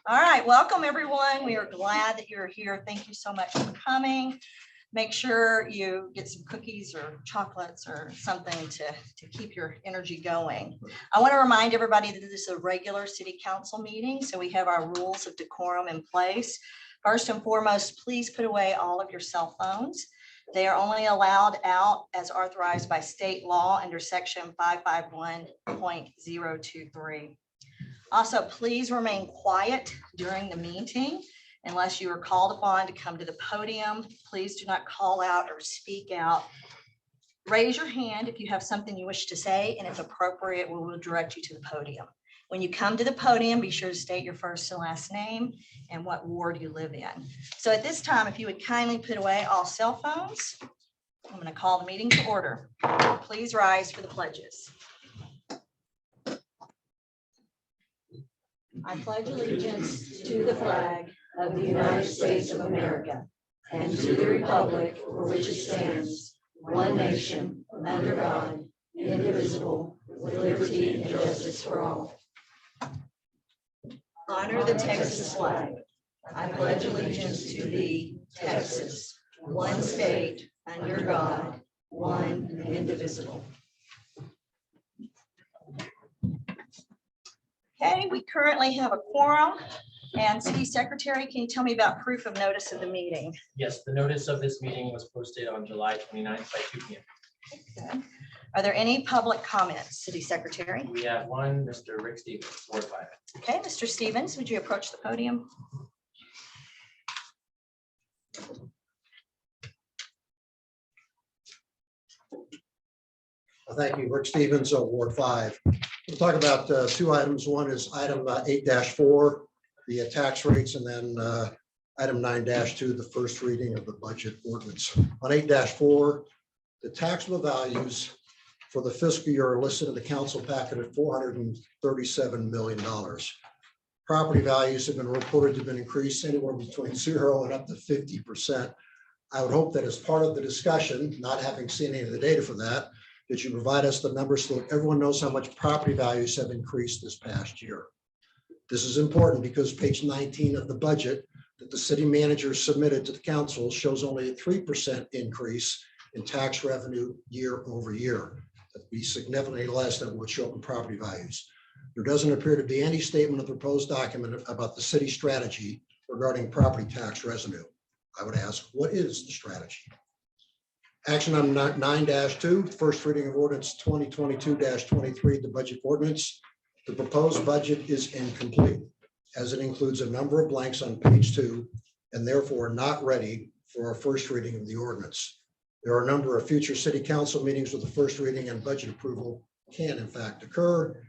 All right, welcome everyone. We are glad that you're here. Thank you so much for coming. Make sure you get some cookies or chocolates or something to keep your energy going. I want to remind everybody that this is a regular city council meeting, so we have our rules of decorum in place. First and foremost, please put away all of your cell phones. They are only allowed out as authorized by state law under section 551.023. Also, please remain quiet during the meeting unless you are called upon to come to the podium. Please do not call out or speak out. Raise your hand if you have something you wish to say, and if appropriate, we will direct you to the podium. When you come to the podium, be sure to state your first and last name and what ward you live in. So at this time, if you would kindly put away all cell phones, I'm going to call the meeting to order. Please rise for the pledges. I pledge allegiance to the flag of the United States of America and to the republic for which it stands, one nation, under God, indivisible, with liberty and justice for all. Honor the Texas flag. I pledge allegiance to thee, Texas, one state, under God, one and indivisible. Okay, we currently have a quorum. And City Secretary, can you tell me about proof of notice of the meeting? Yes, the notice of this meeting was posted on July 29th by 2 p.m. Okay. Are there any public comments, City Secretary? We have one, Mr. Rick Stevens, Ward 5. Okay, Mr. Stevens, would you approach the podium? Thank you, Rick Stevens, Ward 5. We'll talk about two items. One is item 8-4, the tax rates, and then item 9-2, the first reading of the budget ordinance. On 8-4, the taxable values for the fiscal year are listed in the council packet at $437 million. Property values have been reported to have been increased anywhere between 0 and up to 50%. I would hope that as part of the discussion, not having seen any of the data for that you provide us the numbers so that everyone knows how much property values have increased this past year. This is important because page 19 of the budget that the city manager submitted to the council shows only a 3% increase in tax revenue year over year. That'd be significantly less than what would show up in property values. There doesn't appear to be any statement of the proposed document about the city strategy regarding property tax revenue. I would ask, what is the strategy? Action item 9-2, first reading of ordinance 2022-23, the budget ordinance. The proposed budget is incomplete as it includes a number of blanks on page 2 and therefore not ready for our first reading of the ordinance. There are a number of future city council meetings with the first reading and budget approval can in fact occur.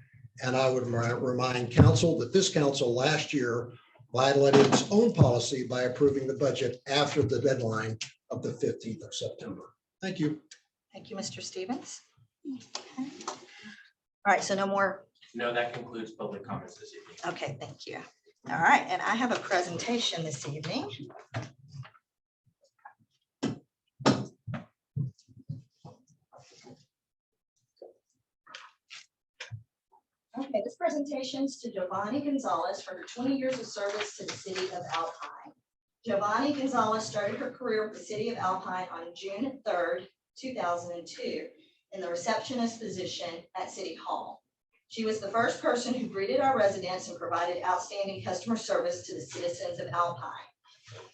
And I would remind council that this council last year violated its own policy by approving the budget after the deadline of the 15th of September. Thank you. Thank you, Mr. Stevens. Okay. All right, so no more. No, that concludes public comments this evening. Okay, thank you. All right, and I have a presentation this evening. Okay, this presentation is to Giovanni Gonzalez for her 20 years of service to the city of Alpine. Giovanni Gonzalez started her career with the city of Alpine on June 3rd, 2002, in the receptionist position at City Hall. She was the first person who greeted our residents and provided outstanding customer service to the citizens of Alpine.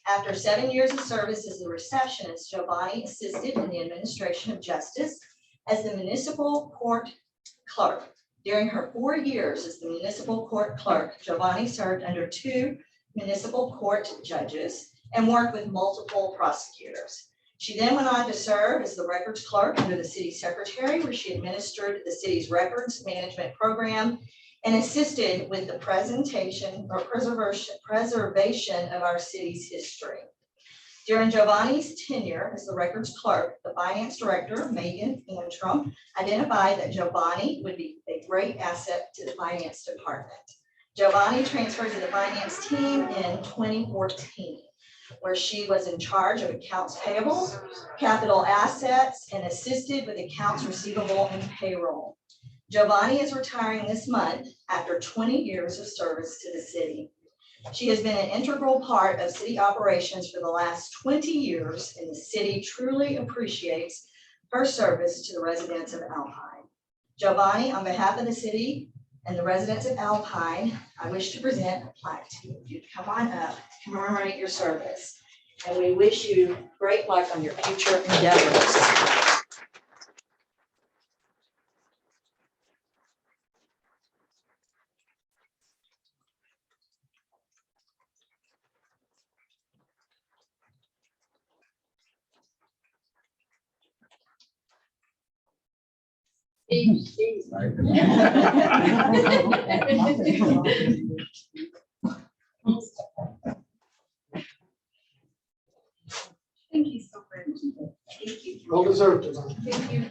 After 7 years of service as the receptionist, Giovanni assisted in the administration of justice as the municipal court clerk. During her 4 years as the municipal court clerk, Giovanni served under 2 municipal court judges and worked with multiple prosecutors. She then went on to serve as the records clerk under the city secretary, where she administered the city's records management program and assisted with the preservation of our city's history. During Giovanni's tenure as the records clerk, the finance director, Megan Antrim, identified that Giovanni would be a great asset to the finance department. Giovanni transferred to the finance team in 2014, where she was in charge of accounts payable, capital assets, and assisted with accounts receivable and payroll. Giovanni is retiring this month after 20 years of service to the city. She has been an integral part of city operations for the last 20 years, and the city truly appreciates her service to the residents of Alpine. Giovanni, on behalf of the city and the residents of Alpine, I wish to present a plaque to you. If you'd come on up, commemorate your service. And we wish you great luck on your future endeavors. Thank you so much. Thank you. Well deserved. Thank you.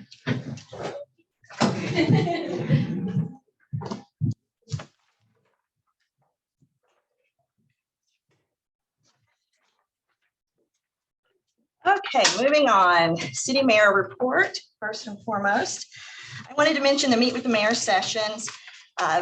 Okay, moving on. City Mayor report, first and foremost. I wanted to mention the Meet with the Mayor sessions.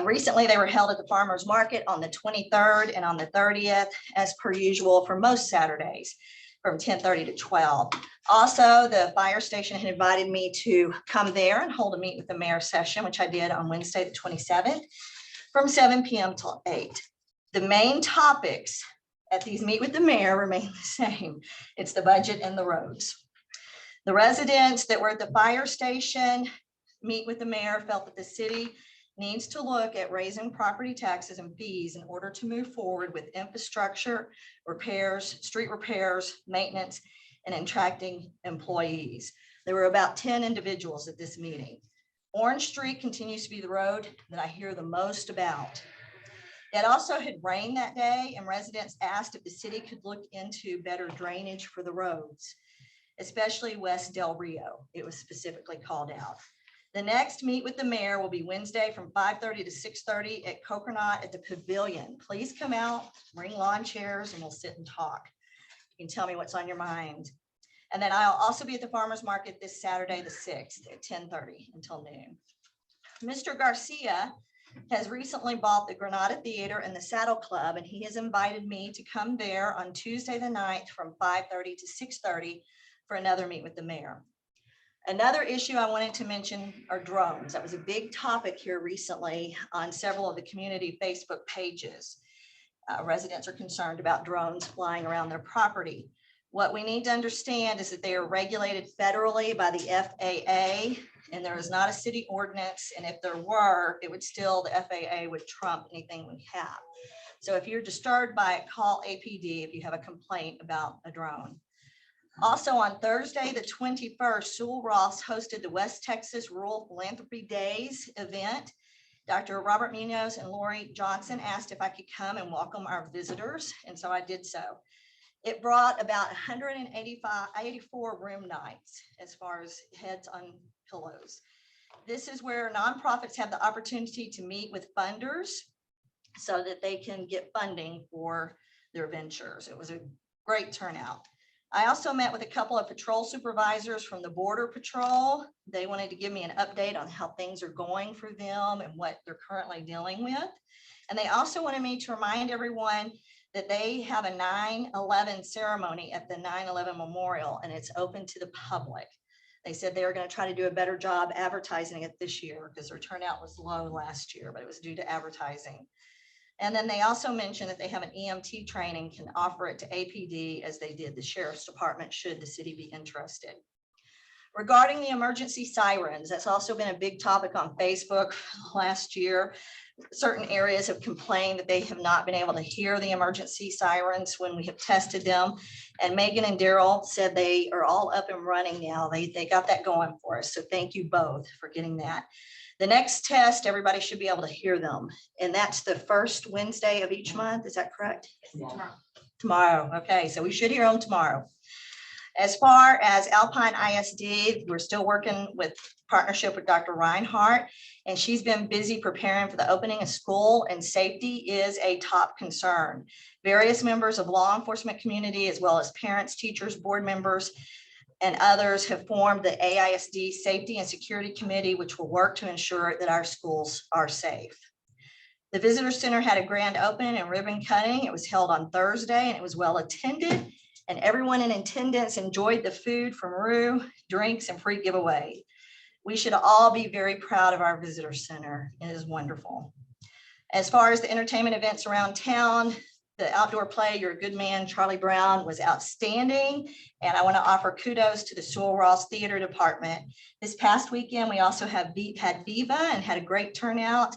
Recently, they were held at the Farmers Market on the 23rd and on the 30th, as per usual for most Saturdays, from 10:30 to 12. Also, the fire station had invited me to come there and hold a Meet with the Mayor session, which I did on Wednesday, the 27th, from 7 p.m. till 8. The main topics at these Meet with the Mayor remain the same. It's the budget and the roads. The residents that were at the fire station Meet with the Mayor felt that the city needs to look at raising property taxes and fees in order to move forward with infrastructure, repairs, street repairs, maintenance, and attracting employees. There were about 10 individuals at this meeting. Orange Street continues to be the road that I hear the most about. It also had rained that day, and residents asked if the city could look into better drainage for the roads, especially West Del Rio. It was specifically called out. The next Meet with the Mayor will be Wednesday from 5:30 to 6:30 at Coconut at the Pavilion. Please come out, bring lawn chairs, and we'll sit and talk. You can tell me what's on your mind. And then I'll also be at the Farmers Market this Saturday, the 6th at 10:30 until noon. Mr. Garcia has recently bought the Granada Theater and the Saddle Club, and he has invited me to come there on Tuesday the 9th from 5:30 to 6:30 for another Meet with the Mayor. Another issue I wanted to mention are drones. That was a big topic here recently on several of the community Facebook pages. Residents are concerned about drones flying around their property. What we need to understand is that they are regulated federally by the FAA, and there is not a city ordinance. And if there were, it would still, the FAA would trump anything we have. So if you're disturbed by it, call APD if you have a complaint about a drone. Also on Thursday, the 21st, Sewell Ross hosted the West Texas Rural Philanthropy Days event. Dr. Robert Munoz and Lori Johnson asked if I could come and welcome our visitors, and so I did so. It brought about 184 room nights as far as heads on pillows. This is where nonprofits have the opportunity to meet with funders so that they can get funding for their ventures. It was a great turnout. I also met with a couple of patrol supervisors from the Border Patrol. They wanted to give me an update on how things are going for them and what they're currently dealing with. And they also wanted me to remind everyone that they have a 9/11 ceremony at the 9/11 Memorial, and it's open to the public. They said they were going to try to do a better job advertising it this year because their turnout was low last year, but it was due to advertising. And then they also mentioned that they have an EMT training, can offer it to APD as they did the Sheriff's Department, should the city be interested. Regarding the emergency sirens, that's also been a big topic on Facebook last year. Certain areas have complained that they have not been able to hear the emergency sirens when we have tested them. And Megan and Daryl said they are all up and running now. They got that going for us. So thank you both for getting that. The next test, everybody should be able to hear them. And that's the first Wednesday of each month. Is that correct? Tomorrow. Tomorrow. Okay, so we should hear them tomorrow. As far as Alpine ISD, we're still working with partnership with Dr. Reinhardt, and she's been busy preparing for the opening of school, and safety is a top concern. Various members of law enforcement community, as well as parents, teachers, board members, and others have formed the AISD Safety and Security Committee, which will work to ensure that our schools are safe. The Visitor Center had a grand opening and ribbon cutting. It was held on Thursday and it was well attended, and everyone in attendance enjoyed the food from Rue, drinks, and free giveaway. We should all be very proud of our Visitor Center. It is wonderful. As far as the entertainment events around town, the outdoor play, You're a Good Man, Charlie Brown, was outstanding. And I want to offer kudos to the Sewell Ross Theater Department. This past weekend, we also had Viva and had a great turnout.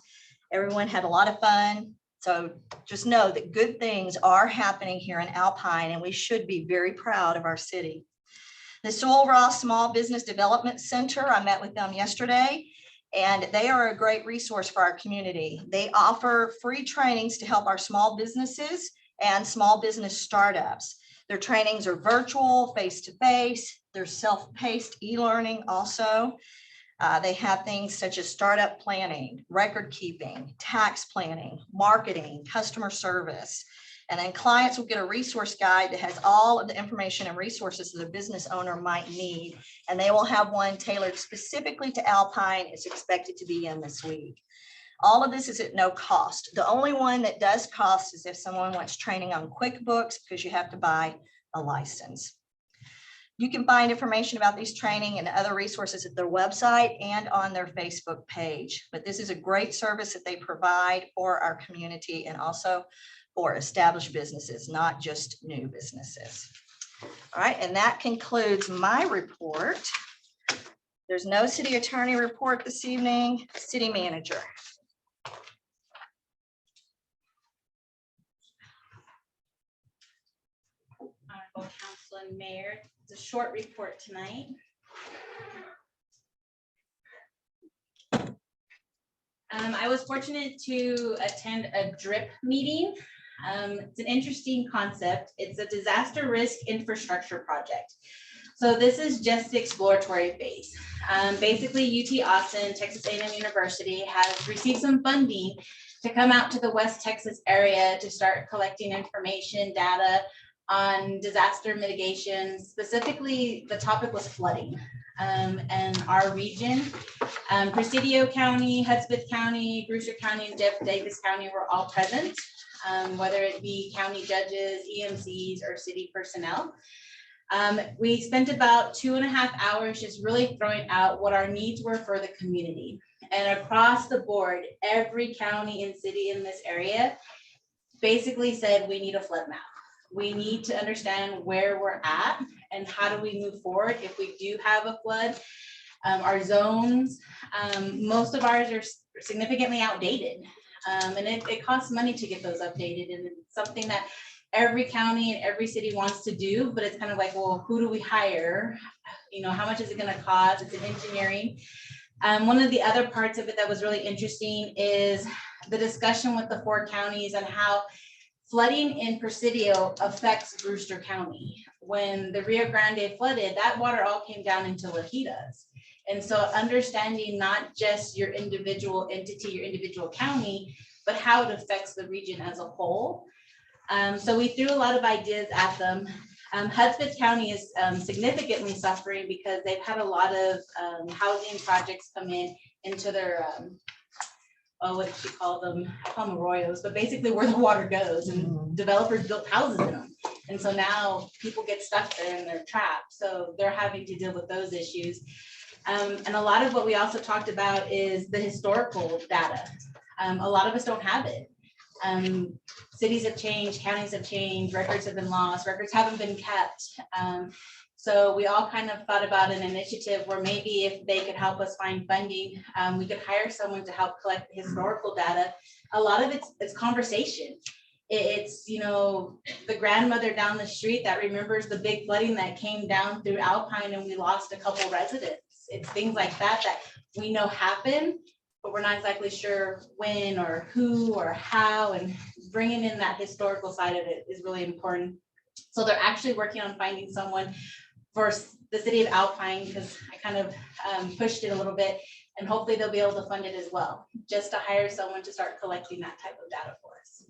Everyone had a lot of fun. So just know that good things are happening here in Alpine, and we should be very proud of our city. The Sewell Ross Small Business Development Center, I met with them yesterday, and they are a great resource for our community. They offer free trainings to help our small businesses and small business startups. Their trainings are virtual, face-to-face. They're self-paced e-learning also. They have things such as startup planning, record keeping, tax planning, marketing, customer service. And then clients will get a resource guide that has all of the information and resources that a business owner might need. And they will have one tailored specifically to Alpine. It's expected to be in this week. All of this is at no cost. The only one that does cost is if someone wants training on QuickBooks, because you have to buy a license. You can find information about these training and other resources at their website and on their Facebook page. But this is a great service that they provide for our community and also for established businesses, not just new businesses. All right, and that concludes my report. There's no city attorney report this evening. City manager. Honorable Council and Mayor, it's a short report tonight. I was fortunate to attend a DRIP meeting. It's an interesting concept. It's a disaster risk infrastructure project. So this is just the exploratory phase. Basically, UT Austin, Texas A&M University has received some funding to come out to the West Texas area to start collecting information, data on disaster mitigation. Specifically, the topic was flooding. And our region, Presidio County, Hudspeth County, Brewster County, and Jeff Davis County were all present, whether it be county judges, EMCs, or city personnel. We spent about 2.5 hours just really throwing out what our needs were for the community. And across the board, every county and city in this area basically said we need a flood map. We need to understand where we're at and how do we move forward if we do have a flood. Our zones, most of ours are significantly outdated. And it costs money to get those updated, and it's something that every county and every city wants to do, but it's kind of like, well, who do we hire? You know, how much is it going to cost? It's an engineering. One of the other parts of it that was really interesting is the discussion with the 4 counties and how flooding in Presidio affects Brewster County. When the Rio Grande flooded, that water all came down into Lajitas. And so understanding not just your individual entity, your individual county, but how it affects the region as a whole. So we threw a lot of ideas at them. Hudspeth County is significantly suffering because they've had a lot of housing projects come into their, what did she call them? I call them arroyos, but basically where the water goes, and developers built houses in them. And so now people get stuck there and they're trapped. So they're having to deal with those issues. And a lot of what we also talked about is the historical data. A lot of us don't have it. Cities have changed, counties have changed, records have been lost, records haven't been kept. So we all kind of thought about an initiative where maybe if they could help us find funding, we could hire someone to help collect the historical data. A lot of it's conversation. It's, you know, the grandmother down the street that remembers the big flooding that came down through Alpine and we lost a couple residents. It's things like that that we know happen, but we're not exactly sure when or who or how, and bringing in that historical side of it is really important. So they're actually working on finding someone for the city of Alpine, because I kind of pushed it a little bit, and hopefully they'll be able to fund it as well, just to hire someone to start collecting that type of data for us.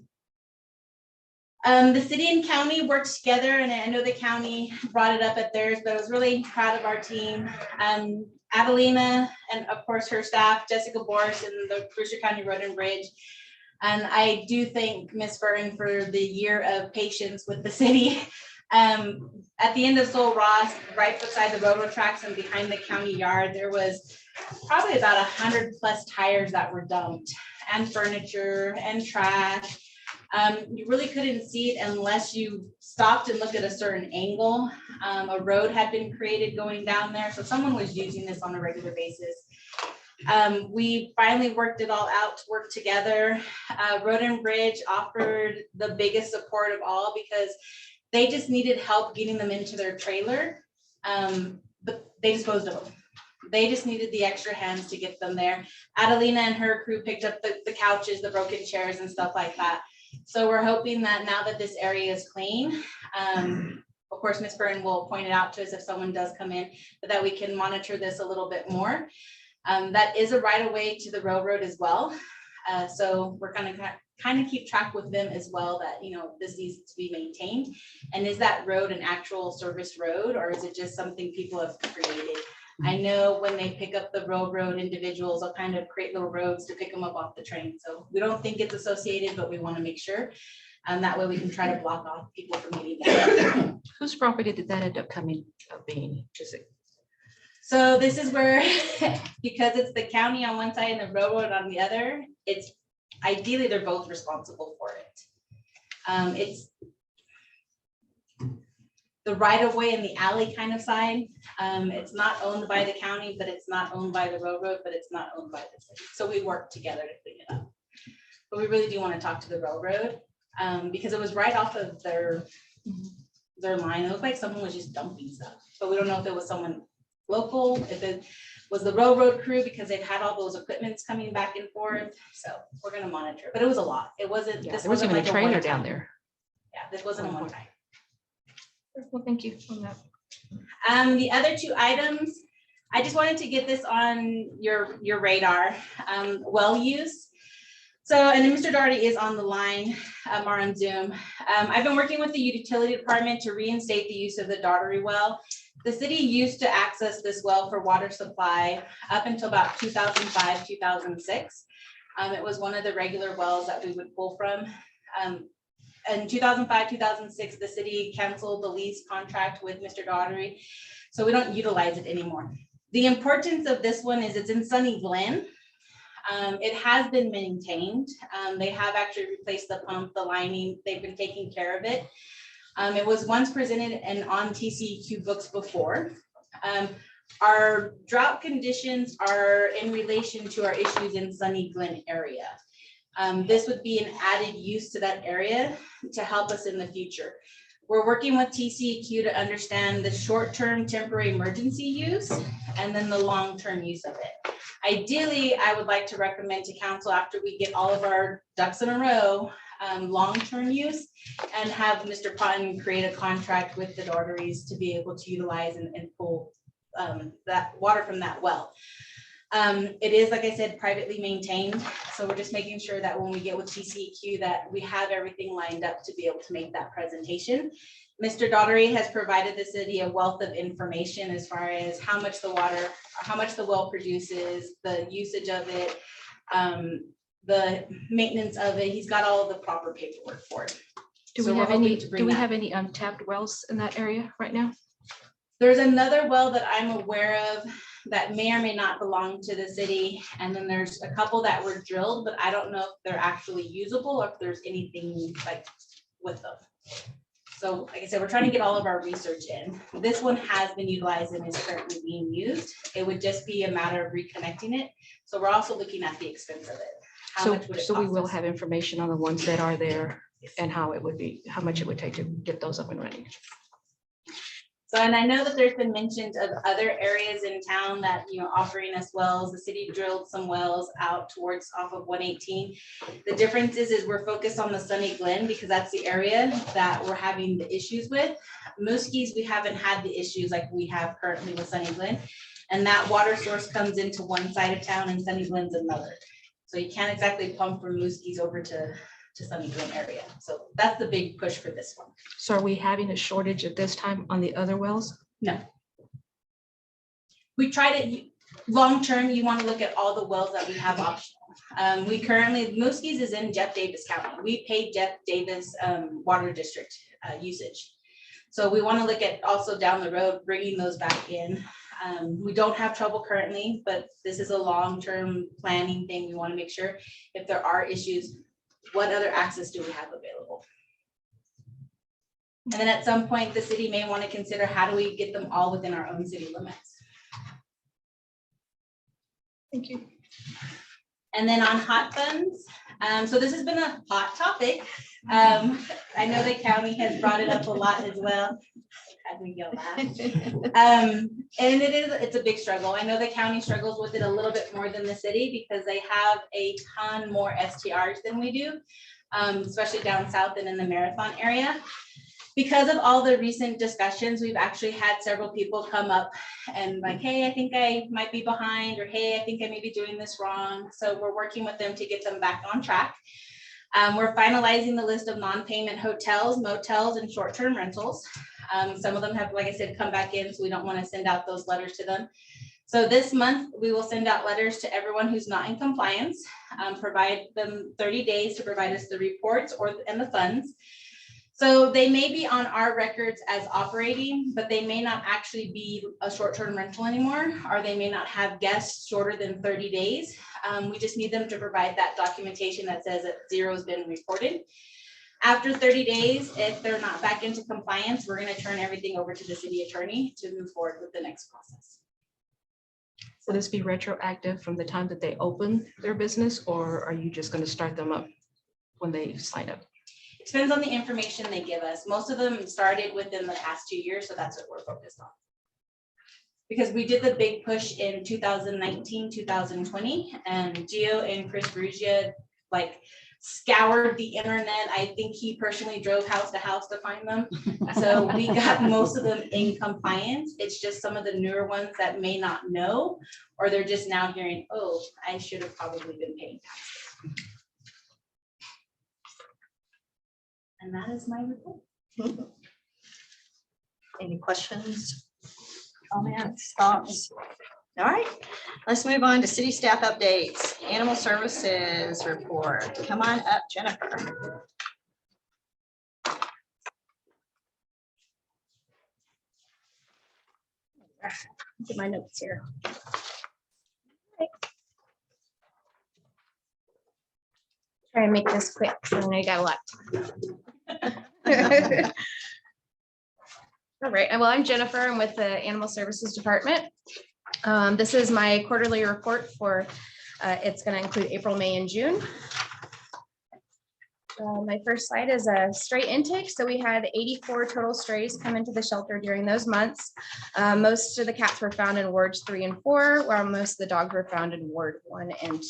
The city and county worked together, and I know the county brought it up at theirs, but I was really proud of our team. Adelina and of course her staff, Jessica Boris and the Brewster County Road and Bridge. And I do thank Ms. Burton for the year of patience with the city. At the end of Sol Ross, right beside the railroad tracks and behind the county yard, there was probably about 100+ tires that were dumped, and furniture and trash. You really couldn't see it unless you stopped and looked at a certain angle. A road had been created going down there, so someone was using this on a regular basis. We finally worked it all out to work together. Road and Bridge offered the biggest support of all because they just needed help getting them into their trailer, but they disposed of them. They just needed the extra hands to get them there. Adelina and her crew picked up the couches, the broken chairs and stuff like that. So we're hoping that now that this area is clean, of course, Ms. Byrne will point it out to us if someone does come in, but that we can monitor this a little bit more. That is a right of way to the railroad as well. So we're gonna kind of keep track with them as well that, you know, this needs to be maintained. And is that road an actual service road, or is it just something people have created? I know when they pick up the railroad individuals, they'll kind of create little roads to pick them up off the train. So we don't think it's associated, but we want to make sure. That way we can try to block off people from getting there. Whose property did that end up being? Is it? So this is where, because it's the county on one side and the railroad on the other, it's ideally they're both responsible for it. It's the right of way in the alley kind of side. It's not owned by the county, but it's not owned by the railroad, but it's not owned by the city. So we work together to clean it up. But we really do want to talk to the railroad because it was right off of their line. It looked like someone was just dumping stuff, but we don't know if it was someone local, if it was the railroad crew because they've had all those equipments coming back and forth. So we're going to monitor, but it was a lot. It wasn't, Yeah, this there wasn't wasn't even like a trailer one-time. down there. Yeah, this wasn't a one time. Well, thank you on that. The other two items, I just wanted to get this on your radar, well use. So, and then Mr. Daugherty is on the line or on Zoom. I've been working with the utility department to reinstate the use of the Daugherty well. The city used to access this well for water supply up until about 2005, 2006. It was one of the regular wells that we would pull from. In 2005, 2006, the city canceled the lease contract with Mr. Daugherty, so we don't utilize it anymore. The importance of this one is it's in Sunny Glen. It has been maintained. They have actually replaced the pump, the lining. They've been taking care of it. It was once presented and on TCEQ books before. Our drought conditions are in relation to our issues in Sunny Glen area. This would be an added use to that area to help us in the future. We're working with TCEQ to understand the short-term temporary emergency use and then the long-term use of it. Ideally, I would like to recommend to council after we get all of our ducks in a row, long-term use, and have Mr. Potton create a contract with the Daughertys to be able to utilize and pull that water from that well. It is, like I said, privately maintained. So we're just making sure that when we get with TCEQ that we have everything lined up to be able to make that presentation. Mr. Daugherty has provided the city a wealth of information as far as how much the water, or how much the well produces, the usage of it, the maintenance of it. He's got all of the proper paperwork for it. Do So we we're have hoping any, to do bring we that. have any untapped wells in that area right now? There's another well that I'm aware of that may or may not belong to the city. And then there's a couple that were drilled, but I don't know if they're actually usable or if there's anything like with them. So like I said, we're trying to get all of our research in. This one has been utilized and is currently being used. It would just be a matter of reconnecting it. So we're also looking at the expense of it. How much would it So we cost will us? have information on the ones that are there and how it would be, how much it would take to get those up and running. So, and I know that there's been mentions of other areas in town that, you know, offering us wells. The city drilled some wells out towards off of 118. The difference is we're focused on the Sunny Glen because that's the area that we're having the issues with. Mooskies, we haven't had the issues like we have currently with Sunny Glen. And that water source comes into one side of town and Sunny Glen's another. So you can't exactly pump from Mooskies over to to Sunnyville area. So that's the big push for this one. So are we having a shortage at this time on the other wells? We try to, long-term, you want to look at all the wells that we have optional. We currently, Mooskies is in Jeff Davis County. We pay Jeff Davis Water District usage. So we want to look at also down the road, bringing those back in. We don't have trouble currently, but this is a long-term planning thing. We want to make sure if there are issues, what other access do we have available? And then at some point, the city may want to consider how do we get them all within our own city limits? Thank you. And then on hot funds, so this has been a hot topic. I know the county has brought it up a lot as well. I think you'll laugh. And it's a big struggle. I know the county struggles with it a little bit more than the city because they have a ton more STRs than we do, especially down south and in the Marathon area. Because of all the recent discussions, we've actually had several people come up and like, hey, I think I might be behind, or hey, I think I may be doing this wrong. So we're working with them to get them back on track. We're finalizing the list of non-payment hotels, motels, and short-term rentals. Some of them have, like I said, come back in, so we don't want to send out those letters to them. So this month, we will send out letters to everyone who's not in compliance, provide them 30 days to provide us the reports and the funds. So they may be on our records as operating, but they may not actually be a short-term rental anymore, or they may not have guests shorter than 30 days. We just need them to provide that documentation that says that zero has been reported. After 30 days, if they're not back into compliance, we're going to turn everything over to the city attorney to move forward with the next process. Will this be retroactive from the time that they open their business, or are you just going to start them up when they sign up? It depends on the information they give us. Most of them started within the past 2 years, so that's what we're focused on. Because we did the big push in 2019, 2020, and Gio and Chris Beruzia like scoured the internet. I think he personally drove house to house to find them. So we got most of them in compliance. It's just some of the newer ones that may not know, or they're just now hearing, oh, I should have probably been paying taxes. And that is my report. Any questions, comments, thoughts? All right, let's move on to city staff updates. Animal Services report. Come on up, Jennifer. Get my notes here. Try and make this quick, because I know you got a lot. All right, well, I'm Jennifer. I'm with the Animal Services Department. This is my quarterly report for, it's going to include April, May, and June. My first slide is a stray intake. So we had 84 total strays come into the shelter during those months. Most of the cats were found in wards 3 and 4, while most of the dogs were found in ward 1 and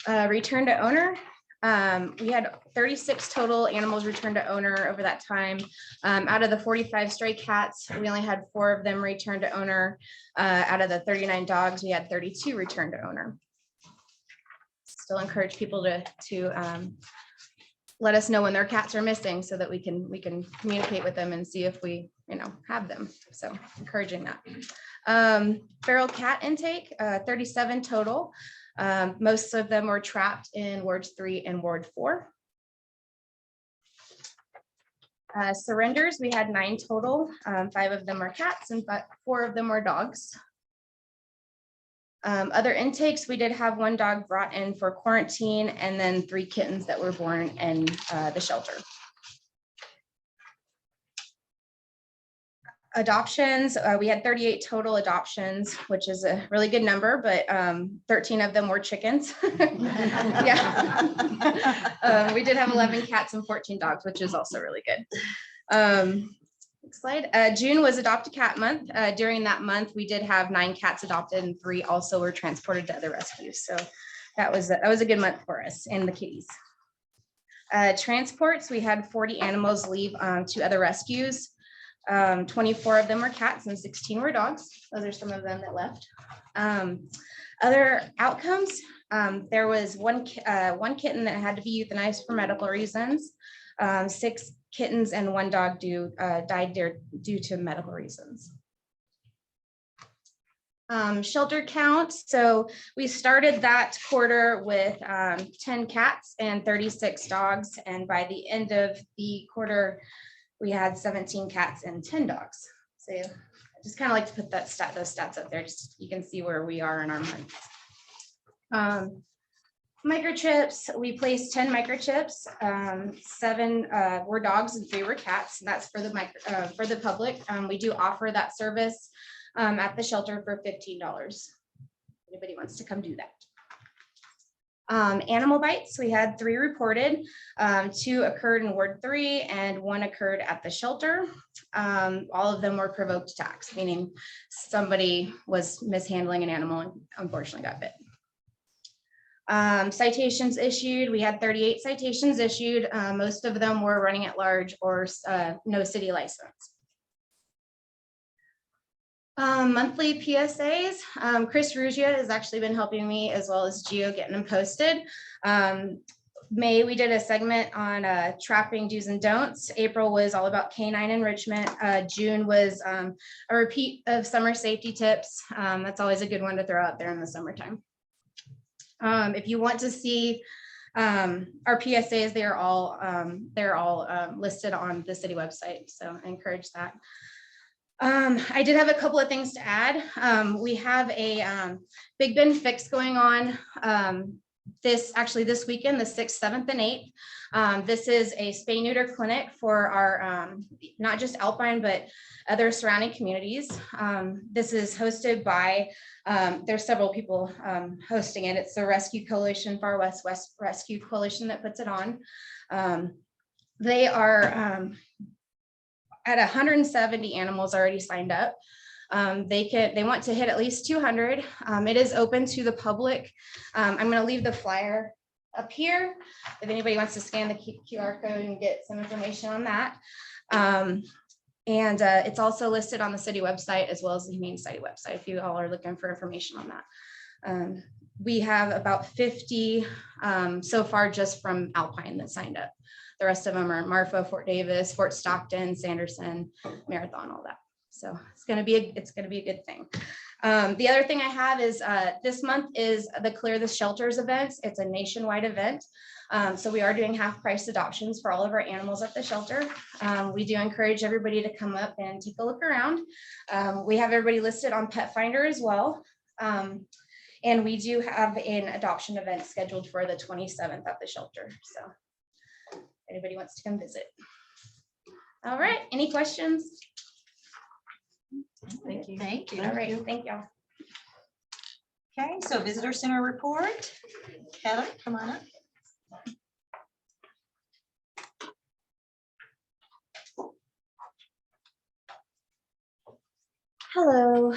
2. Return to owner. We had 36 total animals returned to owner over that time. Out of the 45 stray cats, we only had 4 of them returned to owner. Out of the 39 dogs, we had 32 returned to owner. Still encourage people to let us know when their cats are missing so that we can communicate with them and see if we have them. So encouraging that. Feral cat intake, 37 total. Most of them were trapped in wards 3 and ward 4. Surrenders, we had 9 total. 5 of them were cats and 4 of them were dogs. Other intakes, we did have 1 dog brought in for quarantine and then 3 kittens that were born in the shelter. Adoptions, we had 38 total adoptions, which is a really good number, but 13 of them were chickens. Yeah. We did have 11 cats and 14 dogs, which is also really good. Next slide. June was Adopt a Cat month. During that month, we did have 9 cats adopted and 3 also were transported to other rescues. So that was a good month for us and the kitties. Transports, we had 40 animals leave to other rescues. 24 of them were cats and 16 were dogs. Those are some of them that left. Other outcomes, There was one kitten that had to be euthanized for medical reasons. 6 kittens and 1 dog died there due to medical reasons. Shelter count. So we started that quarter with 10 cats and 36 dogs. And by the end of the quarter, we had 17 cats and 10 dogs. So I just kind of like to put those stats up there, just so you can see where we are in our months. Microchips, we placed 10 microchips. 7 were dogs and 3 were cats. That's for the public. We do offer that service at the shelter for $15. Anybody wants to come do that. Animal bites, we had 3 reported. 2 occurred in Ward 3 and 1 occurred at the shelter. All of them were provoked attacks, meaning somebody was mishandling an animal and unfortunately got bit. Citations issued, we had 38 citations issued. Most of them were running at large or no city license. Monthly PSAs, Chris Ruggia has actually been helping me as well as Gio getting them posted. May, we did a segment on trapping do's and don'ts. April was all about canine enrichment. June was a repeat of summer safety tips. That's always a good one to throw out there in the summertime. If you want to see our PSAs, they're all listed on the city website, so I encourage that. I did have a couple of things to add. We have a Big Ben fix going on this weekend, the 6th, 7th, and 8th. This is a spay neuter clinic for our not just Alpine, but other surrounding communities. This is hosted by, there's several people hosting it. It's the Rescue Coalition, Far West Rescue Coalition that puts it on. They are at 170 animals already signed up. They want to hit at least 200. It is open to the public. I'm going to leave the flyer up here if anybody wants to scan the QR code and get some information on that. It's also listed on the city website as well as the Humane Society website if you all are looking for information on that. We have about 50 so far just from Alpine that signed up. The rest of them are Marfa, Fort Davis, Fort Stockton, Sanderson, Marathon, all that. So it's going to be a good thing. The other thing I have is this month is the Clear the Shelters event. It's a nationwide event. So we are doing half price adoptions for all of our animals at the shelter. We do encourage everybody to come up and take a look around. We have everybody listed on Pet Finder as well. And we do have an adoption event scheduled for the 27th at the shelter. So if anybody wants to come visit. All right, any questions? Thank you. Thank you. All right, thank y'all. Okay, so visitor center report. Heather, come on up. Hello,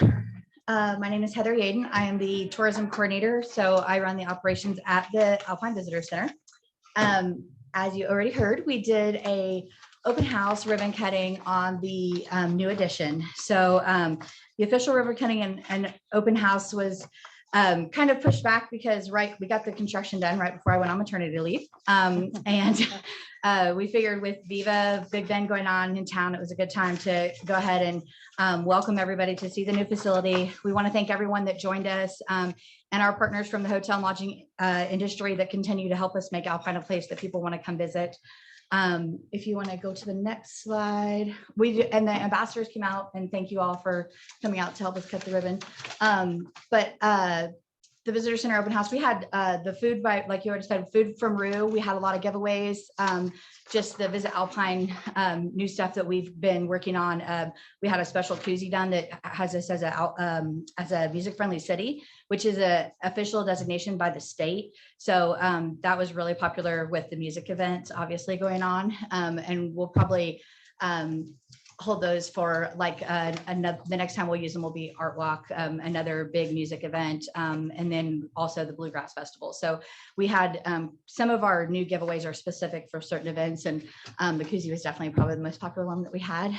my name is Heather Yaden. I am the tourism coordinator, so I run the operations at the Alpine Visitor Center. As you already heard, we did a open house ribbon cutting on the new addition. So the official ribbon cutting and open house was kind of pushed back because we got the construction done right before I went on maternity leave. We figured with Viva Big Ben going on in town, it was a good time to go ahead and welcome everybody to see the new facility. We want to thank everyone that joined us and our partners from the hotel and lodging industry that continue to help us make Alpine a place that people want to come visit. If you want to go to the next slide, and the ambassadors came out, and thank you all for coming out to help us cut the ribbon. The visitor center open house, we had the food by, like you already said, food from Rue. We had a lot of giveaways, just the Visit Alpine new stuff that we've been working on. We had a special koozie done that has us as a music friendly city, which is a official designation by the state. So that was really popular with the music event obviously going on. And we'll probably hold those for like the next time we'll use them will be Art Walk, another big music event, and then also the Bluegrass Festival. So we had some of our new giveaways are specific for certain events, and the koozie was definitely probably the most popular one that we had.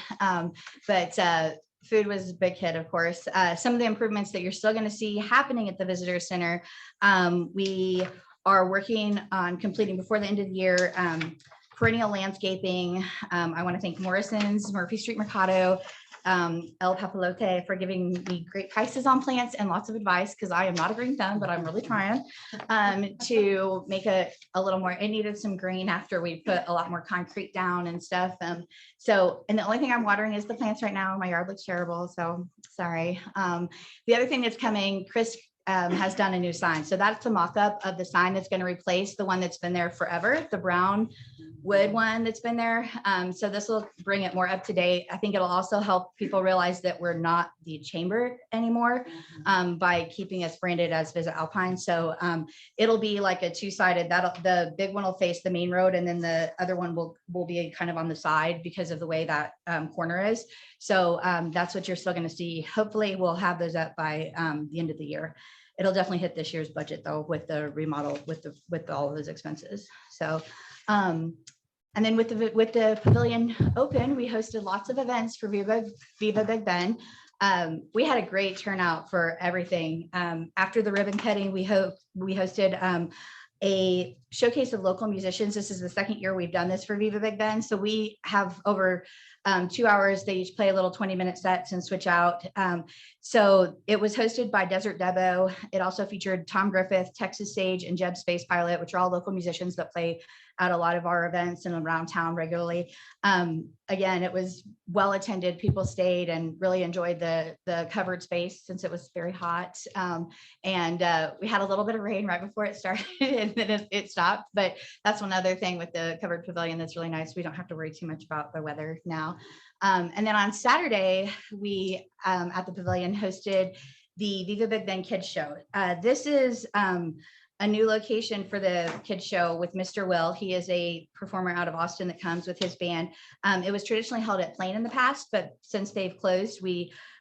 food was a big hit, of course. Some of the improvements that you're still going to see happening at the visitor center, we are working on completing before the end of the year, perennial landscaping. I want to thank Morrison's, Murphy Street Mercado, El Papalote for giving me great prices on plants and lots of advice, because I am not a green thumb, but I'm really trying to make a little more. It needed some green after we put a lot more concrete down and stuff. So, and the only thing I'm watering is the plants right now. My yard looks terrible, so sorry. The other thing that's coming, Chris has done a new sign. So that's the mock-up of the sign that's going to replace the one that's been there forever, the brown wood one that's been there. So this will bring it more up to date. I think it'll also help people realize that we're not the chamber anymore by keeping us branded as Visit Alpine. So it'll be like a two-sided, the big one will face the main road, and then the other one will be kind of on the side because of the way that corner is. So that's what you're still going to see. Hopefully we'll have those up by the end of the year. It'll definitely hit this year's budget though, with the remodel, with all of those expenses. So, and then with the pavilion open, we hosted lots of events for Viva Big Ben. We had a great turnout for everything. After the ribbon cutting, we hosted a showcase of local musicians. This is the second year we've done this for Viva Big Ben. So we have over 2 hours. They each play a little 20-minute sets and switch out. So it was hosted by Desert Debo. It also featured Tom Griffith, Texas Sage, and Jeb Space Pilot, which are all local musicians that play at a lot of our events and around town regularly. Again, it was well attended. People stayed and really enjoyed the covered space since it was very hot. And we had a little bit of rain right before it started and then it stopped. But that's one other thing with the covered pavilion that's really nice. We don't have to worry too much about the weather now. And then on Saturday, we at the pavilion hosted the Viva Big Ben Kids Show. This is a new location for the kids show with Mr. Will. He is a performer out of Austin that comes with his band. It was traditionally held at Plain in the past, but since they've closed,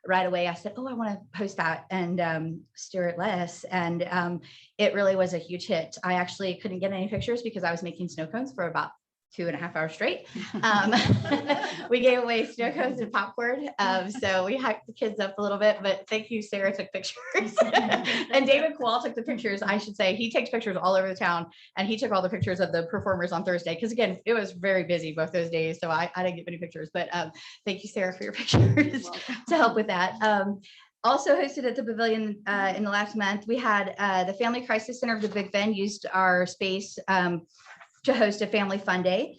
right away I said, oh, I want to host that, and Stuart let us, and it really was a huge hit. I actually couldn't get any pictures because I was making snow cones for about 2.5 hours straight. We gave away snow cones and popcorn. So we hyped the kids up a little bit, but thank you, Sarah took pictures. And David Kowal took the pictures. I should say he takes pictures all over the town, and he took all the pictures of the performers on Thursday. Cause again, it was very busy both those days. So I didn't get many pictures, but thank you, Sarah, for your pictures to help with that. Also hosted at the pavilion in the last month, we had the Family Crisis Center of the Big Ben used our space to host a family fun day.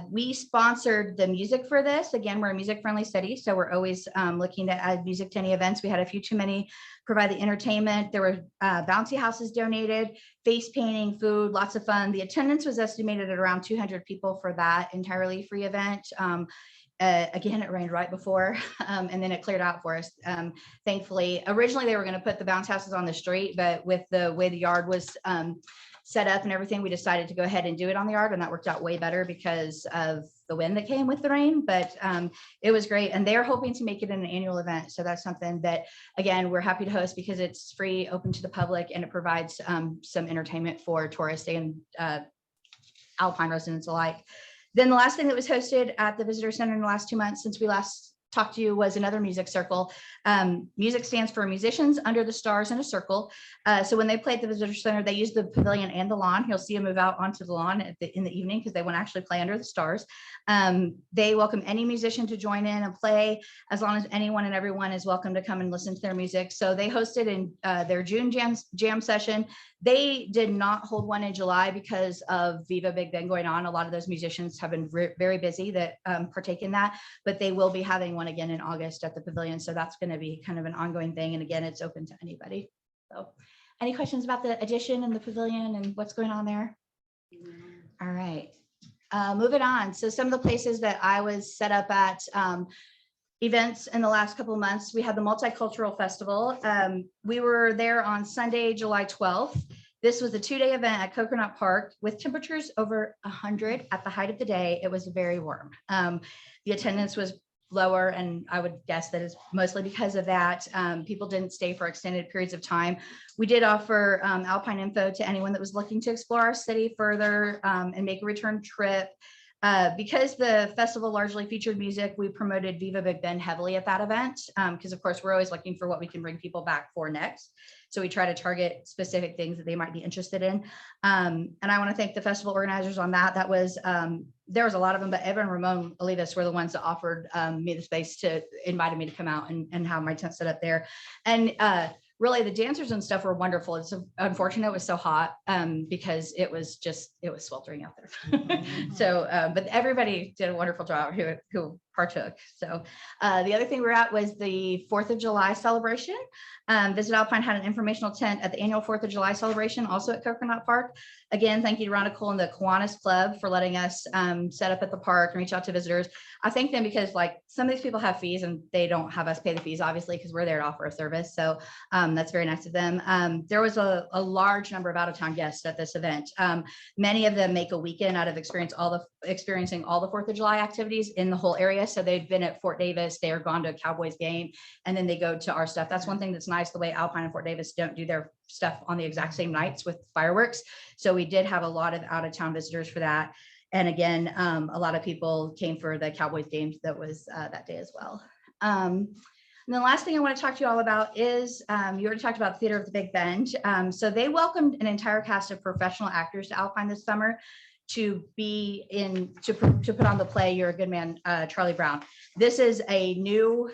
We sponsored the music for this. Again, we're a music friendly city, so we're always looking to add music to any events. We had a few too many, provide the entertainment. There were bouncy houses donated, face painting, food, lots of fun. The attendance was estimated at around 200 people for that entirely free event. Again, it rained right before, and then it cleared out for us. Thankfully, originally they were going to put the bounce houses on the street, but with the way the yard was set up and everything, we decided to go ahead and do it on the yard, and that worked out way better because of the wind that came with the rain. But it was great, and they're hoping to make it an annual event. So that's something that, again, we're happy to host because it's free, open to the public, and it provides some entertainment for tourists and Alpine residents alike. Then the last thing that was hosted at the Visitor Center in the last 2 months since we last talked to you was another music circle. Music stands for Musicians Under the Stars in a Circle. So when they play at the Visitor Center, they use the pavilion and the lawn. You'll see them move out onto the lawn in the evening because they want to actually play under the stars. They welcome any musician to join in and play, as long as anyone and everyone is welcome to come and listen to their music. So they hosted in their June jam session. They did not hold one in July because of Viva Big Ben going on. A lot of those musicians have been very busy that partake in that, but they will be having one again in August at the pavilion. So that's going to be kind of an ongoing thing. And again, it's open to anybody. So any questions about the addition and the pavilion and what's going on there? All right, moving on. So some of the places that I was set up at events in the last couple of months, we had the Multicultural Festival. We were there on Sunday, July 12th. This was a 2-day event at Coconut Park with temperatures over 100 at the height of the day. It was very warm. The attendance was lower, and I would guess that is mostly because of that. People didn't stay for extended periods of time. We did offer Alpine info to anyone that was looking to explore our city further and make a return trip. Because the festival largely featured music, we promoted Viva Big Bend heavily at that event. Because of course, we're always looking for what we can bring people back for next. So we try to target specific things that they might be interested in. And I want to thank the festival organizers on that. That was, there was a lot of them, but Evan and Ramon Olivas were the ones that offered me the space to invited me to come out and have my tent set up there. And really the dancers and stuff were wonderful. It's unfortunate it was so hot because it was sweltering out there. So, but everybody did a wonderful job who partook. So the other thing we were at was the 4th of July celebration. Visit Alpine had an informational tent at the annual 4th of July celebration, also at Coconut Park. Again, thank you to Rhonda Cole and the Kiwanis Club for letting us set up at the park and reach out to visitors. I thank them because like some of these people have fees and they don't have us pay the fees, obviously, because we're there to offer a service. So that's very nice of them. There was a large number of out-of-town guests at this event. Many of them make a weekend out of experiencing all the 4th of July activities in the whole area. So they've been at Fort Davis, they are gone to a Cowboys game, and then they go to our stuff. That's one thing that's nice, the way Alpine and Fort Davis don't do their stuff on the exact same nights with fireworks. So we did have a lot of out-of-town visitors for that. And again, a lot of people came for the Cowboys games that was that day as well. And the last thing I want to talk to you all about is, you already talked about Theater of the Big Bend. So they welcomed an entire cast of professional actors to Alpine this summer to be in, to put on the play You're a Good Man, Charlie Brown. This is a new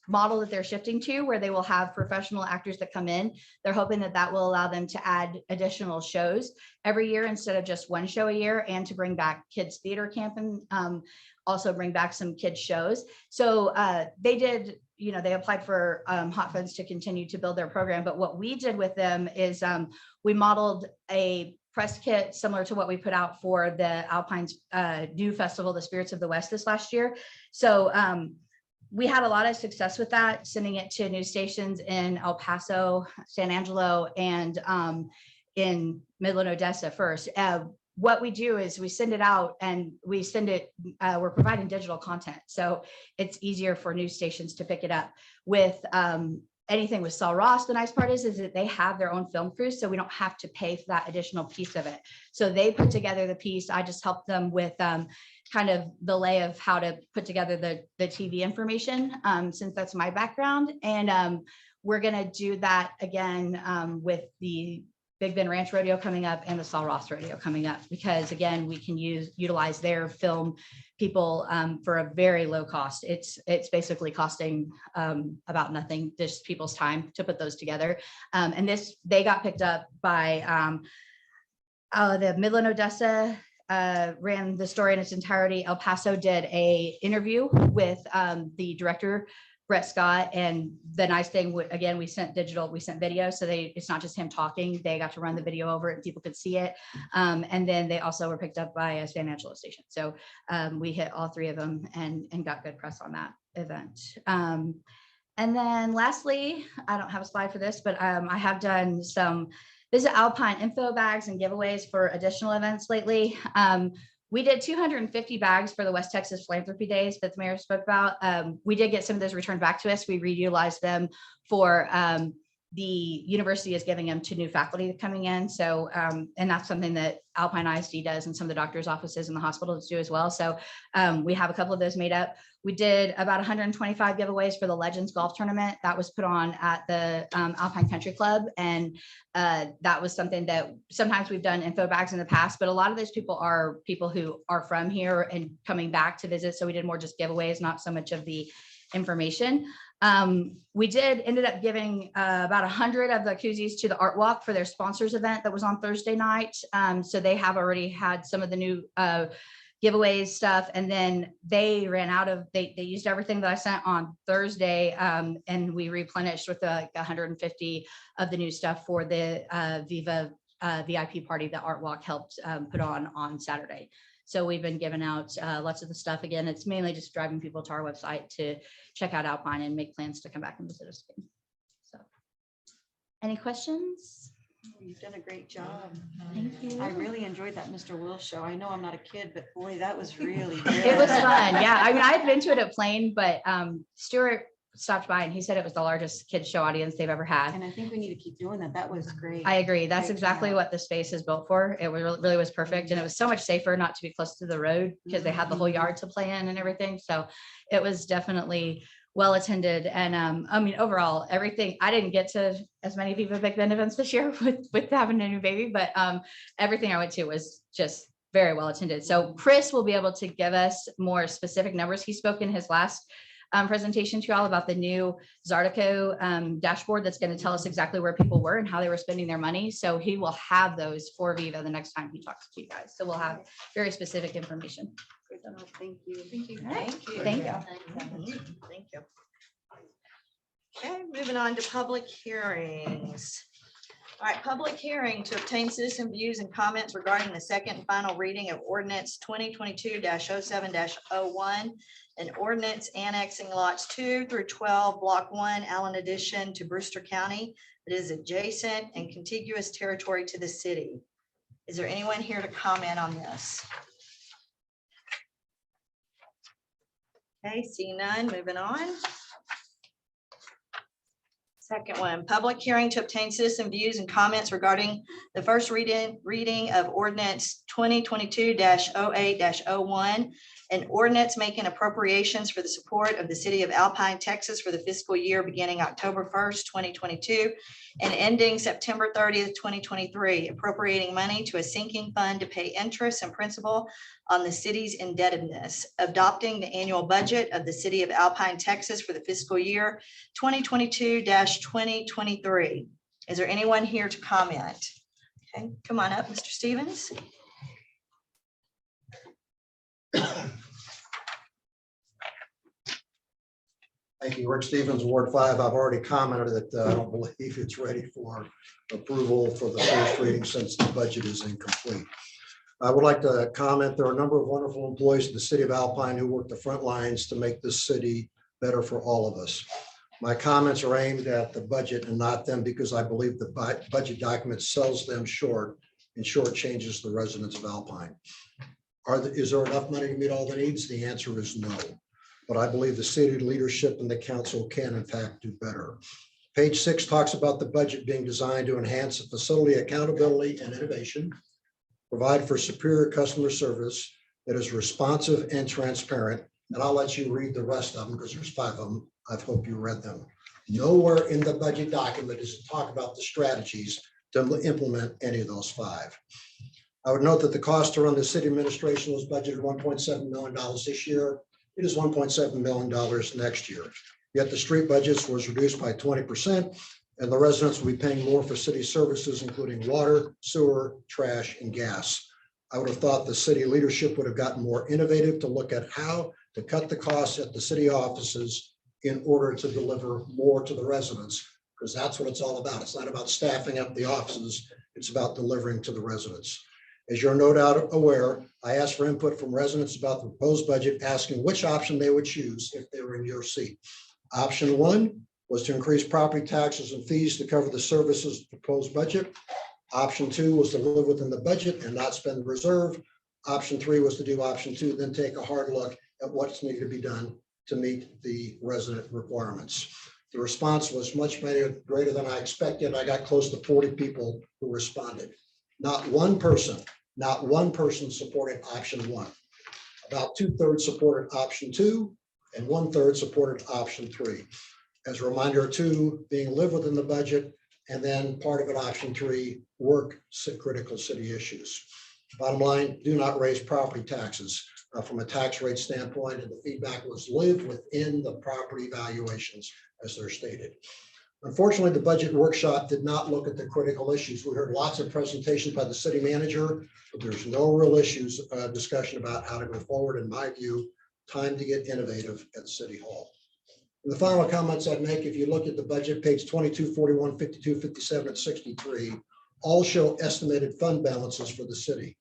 model that they're shifting to, where they will have professional actors that come in. They're hoping that that will allow them to add additional shows every year instead of just one show a year, and to bring back kids theater camp and also bring back some kids shows. So they did, you know, they applied for hot funds to continue to build their program. But what we did with them is we modeled a press kit similar to what we put out for the Alpine's new festival, the Spirits of the West, this last year. So we had a lot of success with that, sending it to news stations in El Paso, San Angelo, and in Midland, Odessa first. What we do is we send it out and we send it, we're providing digital content. So it's easier for news stations to pick it up. With anything with Saul Ross, the nice part is that they have their own film crews, so we don't have to pay for that additional piece of it. So they put together the piece. I just helped them with kind of the lay of how to put together the TV information, since that's my background. And we're gonna do that again with the Big Bend Ranch Rodeo coming up and the Saul Ross Rodeo coming up, because again, we can utilize their film people for a very low cost. It's basically costing about nothing, just people's time to put those together. And they got picked up by the Midland Odessa ran the story in its entirety. El Paso did a interview with the director, Brett Scott. And the nice thing, again, we sent video. So it's not just him talking, they got to run the video over it and people could see it. And then they also were picked up by a San Angelo station. So we hit all three of them and got good press on that event. And then lastly, I don't have a slide for this, but I have done some Visit Alpine info bags and giveaways for additional events lately. We did 250 bags for the West Texas Philanthropy Days that the mayor spoke about. We did get some of those returned back to us. We reutilized them for the university is giving them to new faculty coming in. So, and that's something that Alpine ISD does and some of the doctor's offices and the hospitals do as well. So we have a couple of those made up. We did about 125 giveaways for the Legends Golf Tournament that was put on at the Alpine Country Club. And that was something that sometimes we've done info bags in the past, but a lot of those people are people who are from here and coming back to visit. So we did more just giveaways, not so much of the information. We ended up giving about 100 of the koozies to the Art Walk for their sponsors event that was on Thursday night. So they have already had some of the new giveaways stuff, and then they ran out of, they used everything that I sent on Thursday, and we replenished with like 150 of the new stuff for the Viva VIP party that Art Walk helped put on Saturday. So we've been giving out lots of the stuff. Again, it's mainly just driving people to our website to check out Alpine and make plans to come back and visit us again. So, any questions? You've done a great job. Thank you. I really enjoyed that Mr. Will show. I know I'm not a kid, but boy, that was really good. It was fun. Yeah, I mean, I'd been to it at Plain, but Stuart stopped by and he said it was the largest kids show audience they've ever had. And I think we need to keep doing that. That was great. I agree. That's Great exactly turnout. what the space is built for. It really was perfect. And it was so much safer not to be close to the road because they had the whole yard to play in and everything. So it was definitely well attended. And I mean, overall, everything, I didn't get to as many Viva Big Bend events this year with having a new baby, but everything I went to was just very well attended. So Chris will be able to give us more specific numbers. He spoke in his last presentation to you all about the new Zartico dashboard that's going to tell us exactly where people were and how they were spending their money. So he will have those for Viva the next time he talks to you guys. So we'll have very specific information. Thank you. Thank you. All right. Thank you. Thank you. Thank you. Okay, moving on to public hearings. All right, public hearing to obtain citizen views and comments regarding the second and final reading of ordinance 2022-07-01, an ordinance annexing lots 2 through 12, block 1, Allen addition to Brewster County that is adjacent and contiguous territory to the city. Is there anyone here to comment on this? Okay, see none, moving on. Second one, public hearing to obtain citizen views and comments regarding the first reading of ordinance 2022-08-01, an ordinance making appropriations for the support of the city of Alpine, Texas for the fiscal year beginning October 1st, 2022 and ending September 30th, 2023, appropriating money to a sinking fund to pay interest and principal on the city's indebtedness, adopting the annual budget of the city of Alpine, Texas for the fiscal year 2022-2023. Is there anyone here to comment? Okay, come on up, Mr. Stevens. Thank you, Rick Stevens, Ward 5. I've already commented that I don't believe it's ready for approval for the first reading since the budget is incomplete. I would like to comment, there are a number of wonderful employees of the city of Alpine who work the front lines to make this city better for all of us. My comments are aimed at the budget and not them because I believe the budget document sells them short and shortchanges the residents of Alpine. Is there enough money to meet all the needs? The answer is no. But I believe the city leadership and the council can in fact do better. Page 6 talks about the budget being designed to enhance the facility accountability and innovation, provide for superior customer service that is responsive and transparent. And I'll let you read the rest of them because there's 5 of them. I hope you read them. Nowhere in the budget document does it talk about the strategies to implement any of those 5. I would note that the cost to run the city administration was budgeted $1.7 million this year. It is $1.7 million next year. Yet the street budgets was reduced by 20%, and the residents will be paying more for city services, including water, sewer, trash, and gas. I would have thought the city leadership would have gotten more innovative to look at how to cut the costs at the city offices in order to deliver more to the residents, because that's what it's all about. It's not about staffing up the offices. It's about delivering to the residents. As you're no doubt aware, I asked for input from residents about the proposed budget, asking which option they would choose if they were in your seat. Option 1 was to increase property taxes and fees to cover the services of the proposed budget. Option 2 was to live within the budget and not spend the reserve. Option 3 was to do option 2, then take a hard look at what's needed to be done to meet the resident requirements. The response was much greater than I expected. I got close to 40 people who responded. Not one person supported option 1. About 2/3 supported option 2 and 1/3 supported option 3. As a reminder, 2 being live within the budget, and then part of it, option 3, work critical city issues. Bottom line, do not raise property taxes from a tax rate standpoint, and the feedback was live within the property valuations as they're stated. Unfortunately, the budget workshop did not look at the critical issues. We heard lots of presentations by the city manager, but there's no real issues discussion about how to go forward. In my view, time to get innovative at City Hall. And the final comments I'd make, if you look at the budget, page 22, 41, 52, 57, and 63, all show estimated fund balances for the city.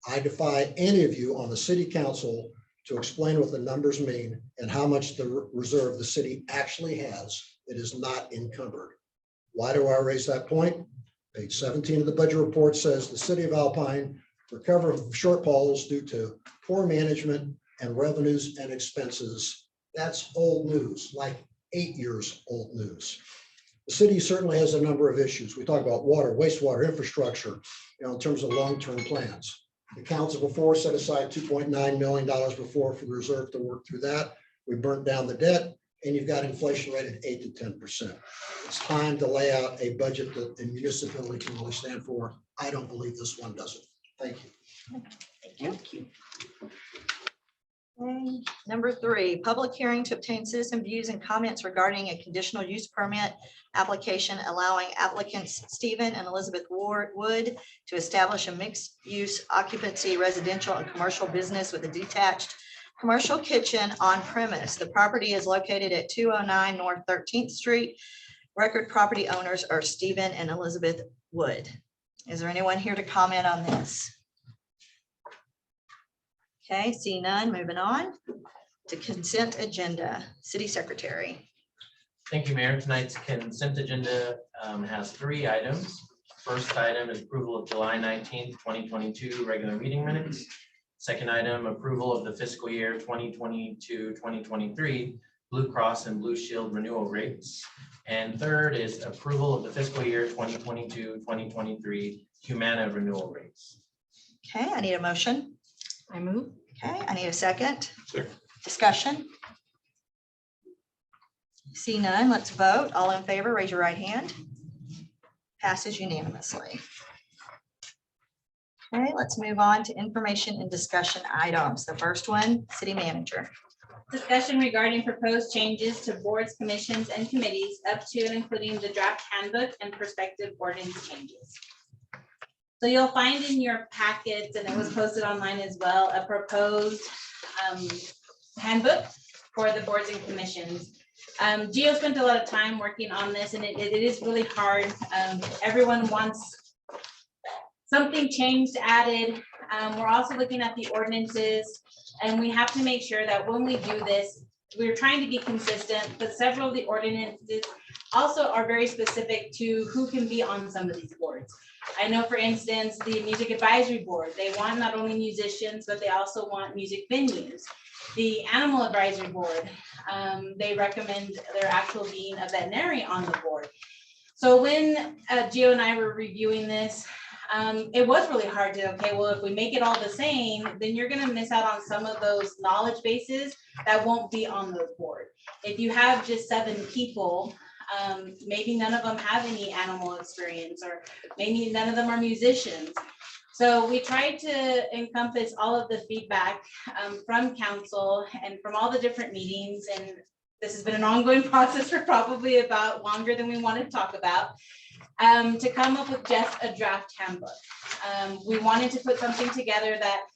I defy any of you on the city council to explain what the numbers mean and how much the reserve the city actually has. It is not encumbered. Why do I raise that point? Page 17 of the budget report says the city of Alpine recovered shortfalls due to poor management and revenues and expenses. That's old news. Like 8 years old news. The city certainly has a number of issues. We talk about water, wastewater, infrastructure, in terms of long-term plans. The council before set aside $2.9 million before for the reserve to work through that. We burnt down the debt, and you've got inflation rate at 8 to 10%. It's time to lay out a budget that the municipality can really stand for. I don't believe this one does it. Thank you. Thank you. Okay, number 3, public hearing to obtain citizen views and comments regarding a conditional use permit application allowing applicants Stephen and Elizabeth Wood to establish a mixed-use occupancy residential and commercial business with a detached commercial kitchen on premise. The property is located at 209 North 13th Street. Record property owners are Stephen and Elizabeth Wood. Is there anyone here to comment on this? Okay, see none, moving on to consent agenda. City Secretary. Thank you, Mayor. Tonight's consent agenda has 3 items. First item is approval of July 19th, 2022 regular meeting minutes. Second item, approval of the fiscal year 2022-2023 Blue Cross and Blue Shield renewal rates. And third is approval of the fiscal year 2022-2023 Humana renewal rates. Okay, I need a motion. I move. Okay, I need a second. Sure. Discussion. See none, let's vote. All in favor, raise your right hand. Passes unanimously. Okay, let's move on to information and discussion items. The first one, city manager. Discussion regarding proposed changes to boards, commissions, and committees up to and including the draft handbook and prospective ordinance changes. So you'll find in your packets, and it was posted online as well, a proposed handbook for the boards and commissions. Gio spent a lot of time working on this, and it is really hard. Everyone wants something changed, added. We're also looking at the ordinances, and we have to make sure that when we do this, we're trying to be consistent, but several of the ordinances also are very specific to who can be on some of these boards. I know, for instance, the Music Advisory Board, they want not only musicians, but they also want music venues. The Animal Advisory Board, they recommend their actual being a veterinarian on the board. So when Gio and I were reviewing this, it was really hard to, okay, well, if we make it all the same, then you're gonna miss out on some of those knowledge bases that won't be on those boards. If you have just 7 people, maybe none of them have any animal experience, or maybe none of them are musicians. So we tried to encompass all of the feedback from council and from all the different meetings, and this has been an ongoing process for probably about longer than we wanted to talk about, to come up with just a draft handbook. We wanted to put something together that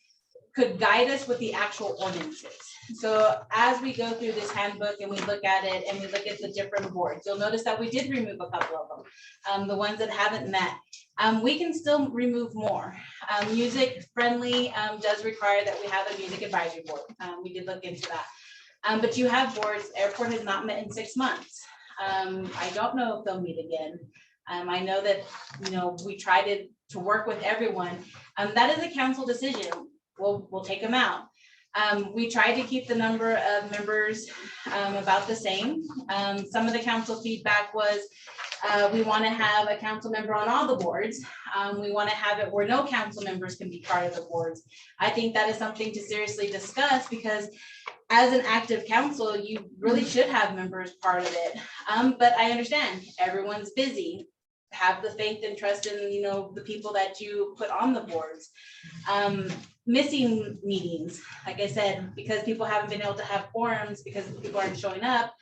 could guide us with the actual ordinances. So as we go through this handbook and we look at it and we look at the different boards, you'll notice that we did remove a couple of them, the ones that haven't met. We can still remove more. Music friendly does require that we have a music advisory board. We did look into that. But you have boards, airport has not met in 6 months. I don't know if they'll meet again. I know that, we tried to work with everyone. That is a council decision. We'll take them out. We tried to keep the number of members about the same. Some of the council feedback was we want to have a council member on all the boards. We want to have it where no council members can be part of the boards. I think that is something to seriously discuss, because as an active council, you really should have members part of it. But I understand everyone's busy. Have the faith and trust in, the people that you put on the boards. Missing meetings, like I said, because people haven't been able to have quorums because people aren't showing up.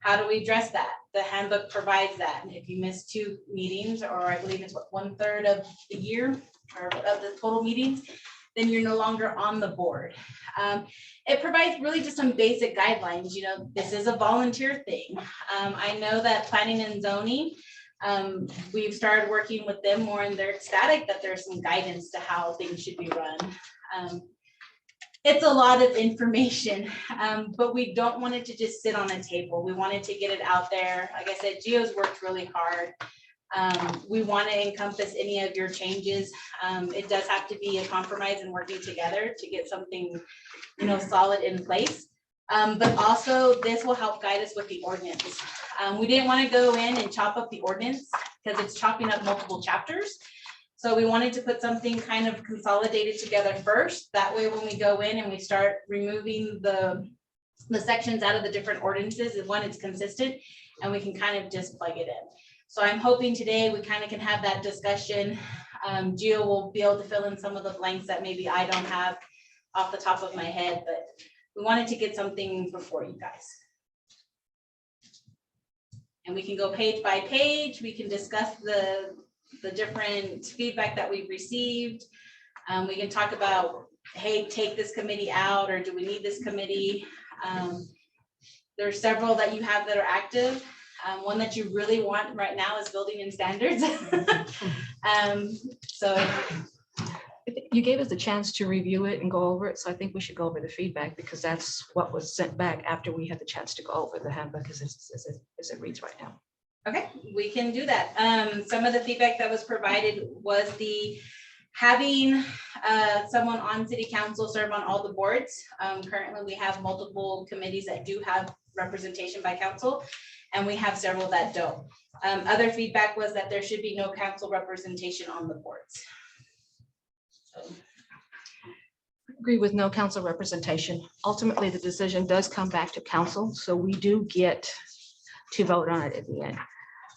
How do we address that? The handbook provides that. If you miss 2 meetings, or I believe it's 1/3 of the year or of the total meetings, then you're no longer on the board. It provides really just some basic guidelines. This is a volunteer thing. I know that planning and zoning, we've started working with them more, and they're ecstatic that there's some guidance to how things should be run. It's a lot of information, but we don't want it to just sit on a table. We wanted to get it out there. Like I said, Gio's worked really hard. We want to encompass any of your changes. It does have to be a compromise and working together to get something, solid in place. But also this will help guide us with the ordinance. We didn't want to go in and chop up the ordinance because it's chopping up multiple chapters. So we wanted to put something kind of consolidated together first. That way, when we go in and we start removing the sections out of the different ordinances, is when it's consistent and we can kind of just plug it in. So I'm hoping today we kind of can have that discussion. Gio will be able to fill in some of the blanks that maybe I don't have off the top of my head, but we wanted to get something before you guys. And we can go page by page. We can discuss the different feedback that we've received. We can talk about, hey, take this committee out, or do we need this committee? There's several that you have that are active. One that you really want right now is building and standards. So You gave us a chance to review it and go over it, so I think we should go over the feedback because that's what was sent back after we had the chance to go over the handbook as it reads right now. okay, we can do that. Some of the feedback that was provided was the having someone on city council serve on all the boards. Currently, we have multiple committees that do have representation by council, and we have several that don't. Other feedback was that there should be no council representation on the boards. Agree with no council representation. Ultimately, the decision does come back to council, so we do get to vote on it at the end.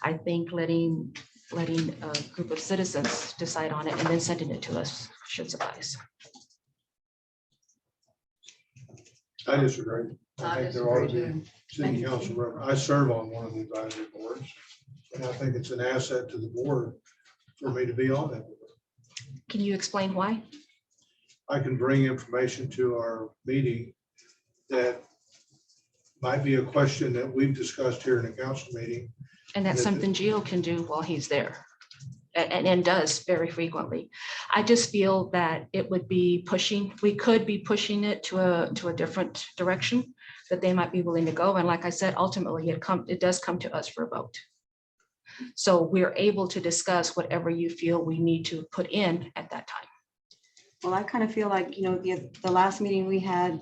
I think letting a group of citizens decide on it and then sending it to us should suffice. I disagree. I think there ought to be city council rep. I serve on one of the advisory boards, and I think it's an asset to the board for me to be on that board. Can you explain why? I can bring information to our meeting that might be a question that we've discussed here in a council meeting. And that's something Gio can do while he's there and does very frequently. I just feel that it would be pushing, we could be pushing it to a different direction that they might be willing to go. And like I said, ultimately it does come to us for a vote. So we're able to discuss whatever you feel we need to put in at that time. Well, I kind of feel like, the last meeting we had,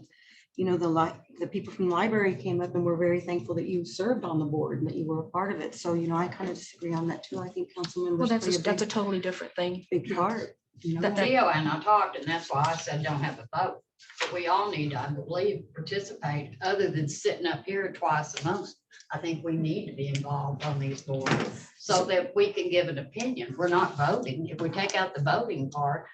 the people from the library came up and were very thankful that you served on the board and that you were a part of it. So, I kind of disagree on that too. I think council Well, members play that's a totally different thing. big part. That- Gio and I talked, and that's why I said don't have a vote. But we all need to, I believe, participate, other than sitting up here twice a month. I think we need to be involved on these boards so that we can give an opinion. We're not voting. If we take out the voting part,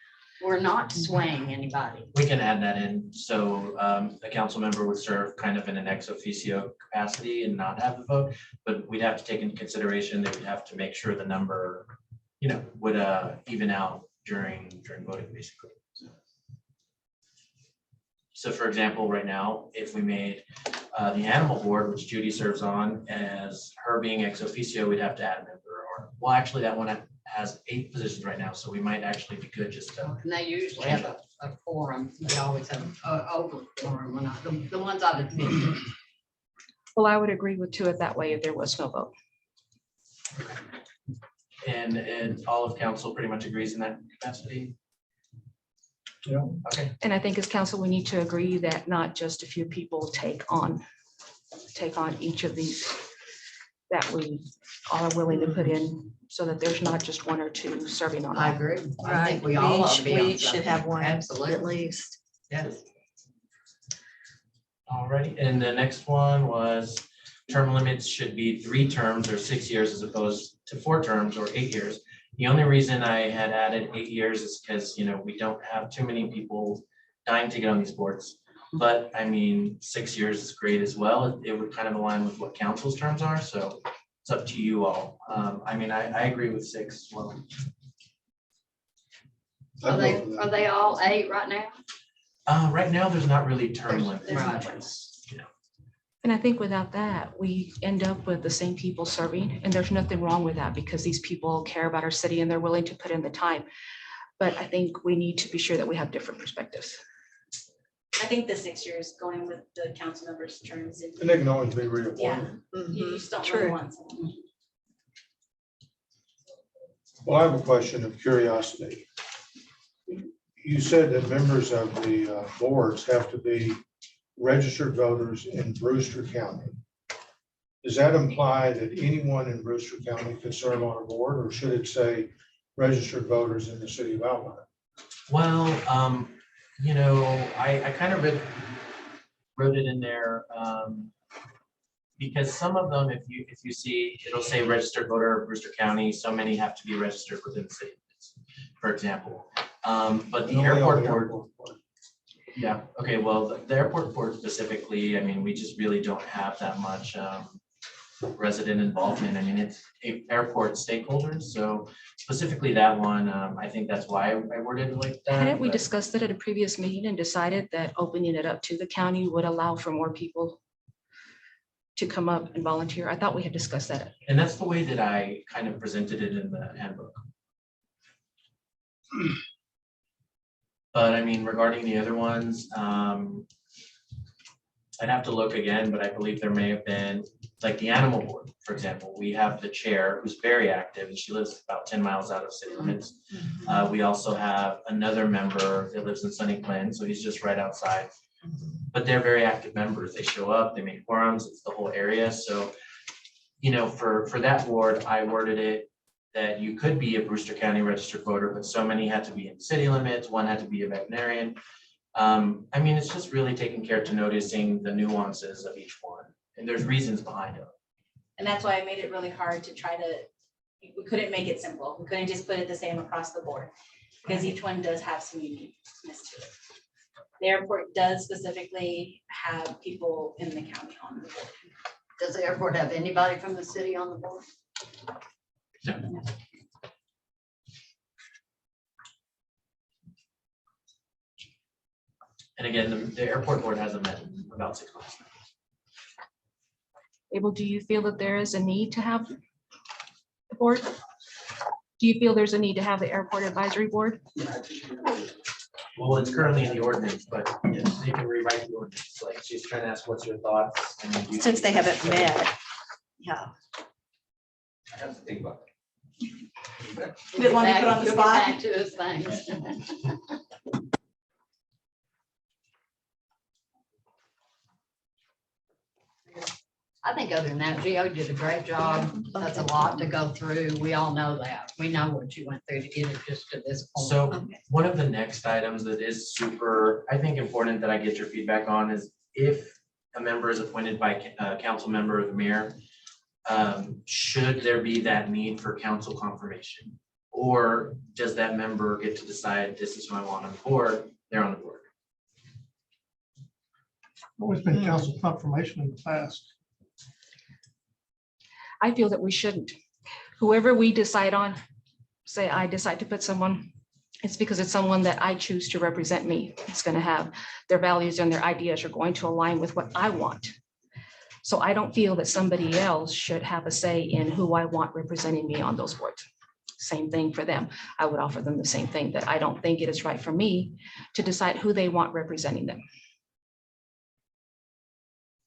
we're not swaying anybody. We can add that in. So a council member would serve kind of in an ex officio capacity and not have the vote, but we'd have to take into consideration that we'd have to make sure the number, would even out during voting, basically. So for example, right now, if we made the animal board, which Judy serves on, as her being ex officio, we'd have to add a member. Or, well, actually, that one has 8 positions right now, so we might actually be good just to. And they usually have a quorum. They always have over quorum. When the ones I've admitted. Well, I would agree with it that way if there was no vote. And all of council pretty much agrees in that capacity. Yeah. Okay. And I think as council, we need to agree that not just a few people take on each of these that we are willing to put in so that there's not just 1 or 2 serving on. I all. agree. I Right. think we all ought to be on We each should something. have one at Absolutely. least. Yes. All righty, and the next one was term limits should be 3 terms or 6 years as opposed to 4 terms or 8 years. The only reason I had added 8 years is because, we don't have too many people dying to get on these boards. But I mean, 6 years is great as well. It would kind of align with what council's terms are, so it's up to you all. I agree with 6 as well. Are they all 8 right now? Right now, there's not really term limits. in Right. place, And I think without that, we end up with the same people serving, and there's nothing wrong with that because these people care about our city and they're willing to put in the time. But I think we need to be sure that we have different perspectives. I think the 6 years going with the council members' terms. And they can always be reappointed. Yeah, Mhm. you just don't True. really want someone. Well, I have a question of curiosity. You said that members of the boards have to be registered voters in Brewster County. Does that imply that anyone in Brewster County could serve on a board, or should it say registered voters in the city of Alpine? Well, I kind of wrote it in there, because some of them, if you see, it'll say registered voter of Brewster County, so many have to be registered within the city limits, for example. But the airport board, yeah, okay, well, the airport board specifically, I mean, we just really don't have that much resident involvement. I mean, it's airport stakeholders, so specifically that one, I think that's why I worded it like that. Hadn't we but- discussed that at a previous meeting and decided that opening it up to the county would allow for more people to come up and volunteer? I thought we had discussed that. And that's the way that I kind of presented it in the handbook. But I mean, regarding the other ones, I'd have to look again, but I believe there may have been, like the animal board, for example, we have the chair who's very active and she lives about 10 miles out of city limits. We also have another member that lives in Sunny Glen, so he's just right outside. But they're very active members. They show up, they make forums, it's the whole area. So, for that board, I worded it that you could be a Brewster County registered voter, but so many had to be in city limits, one had to be a veterinarian. I mean, it's just really taking care to noticing the nuances of each one, and there's reasons behind it. And that's why I made it really hard to try to, we couldn't make it simple. We couldn't just put it the same across the board, because each one does have some uniqueness to it. The airport does specifically have people in the county on the board. Does the airport have anybody from the city on the board? No. And again, the airport board hasn't met in about 6 months. Abel, do you feel that there is a need to have the board? Do you feel there's a need to have the airport advisory board? Well, it's currently in the ordinance, but yes, they can rewrite the ordinance. Like, she's trying to ask, what's your thoughts? And then you- Since they haven't met. Yeah. I have to think about it. Didn't want to put on the Get spot. back to his things. I think other than that, Gio did a great job. That's a lot to go through. We all know that. We know what you went through to get it just to this point. So one of the next items that is super, I think, important that I get your feedback on is if a member is appointed by a council member or the mayor, should there be that need for council confirmation? Or does that member get to decide, this is who I want on the board, they're on the board? Always been council confirmation in the past. I feel that we shouldn't. Whoever we decide on, say I decide to put someone, it's because it's someone that I choose to represent me. It's going to have their values and their ideas are going to align with what I want. So I don't feel that somebody else should have a say in who I want representing me on those boards. Same thing for them. I would offer them the same thing, that I don't think it is right for me to decide who they want representing them.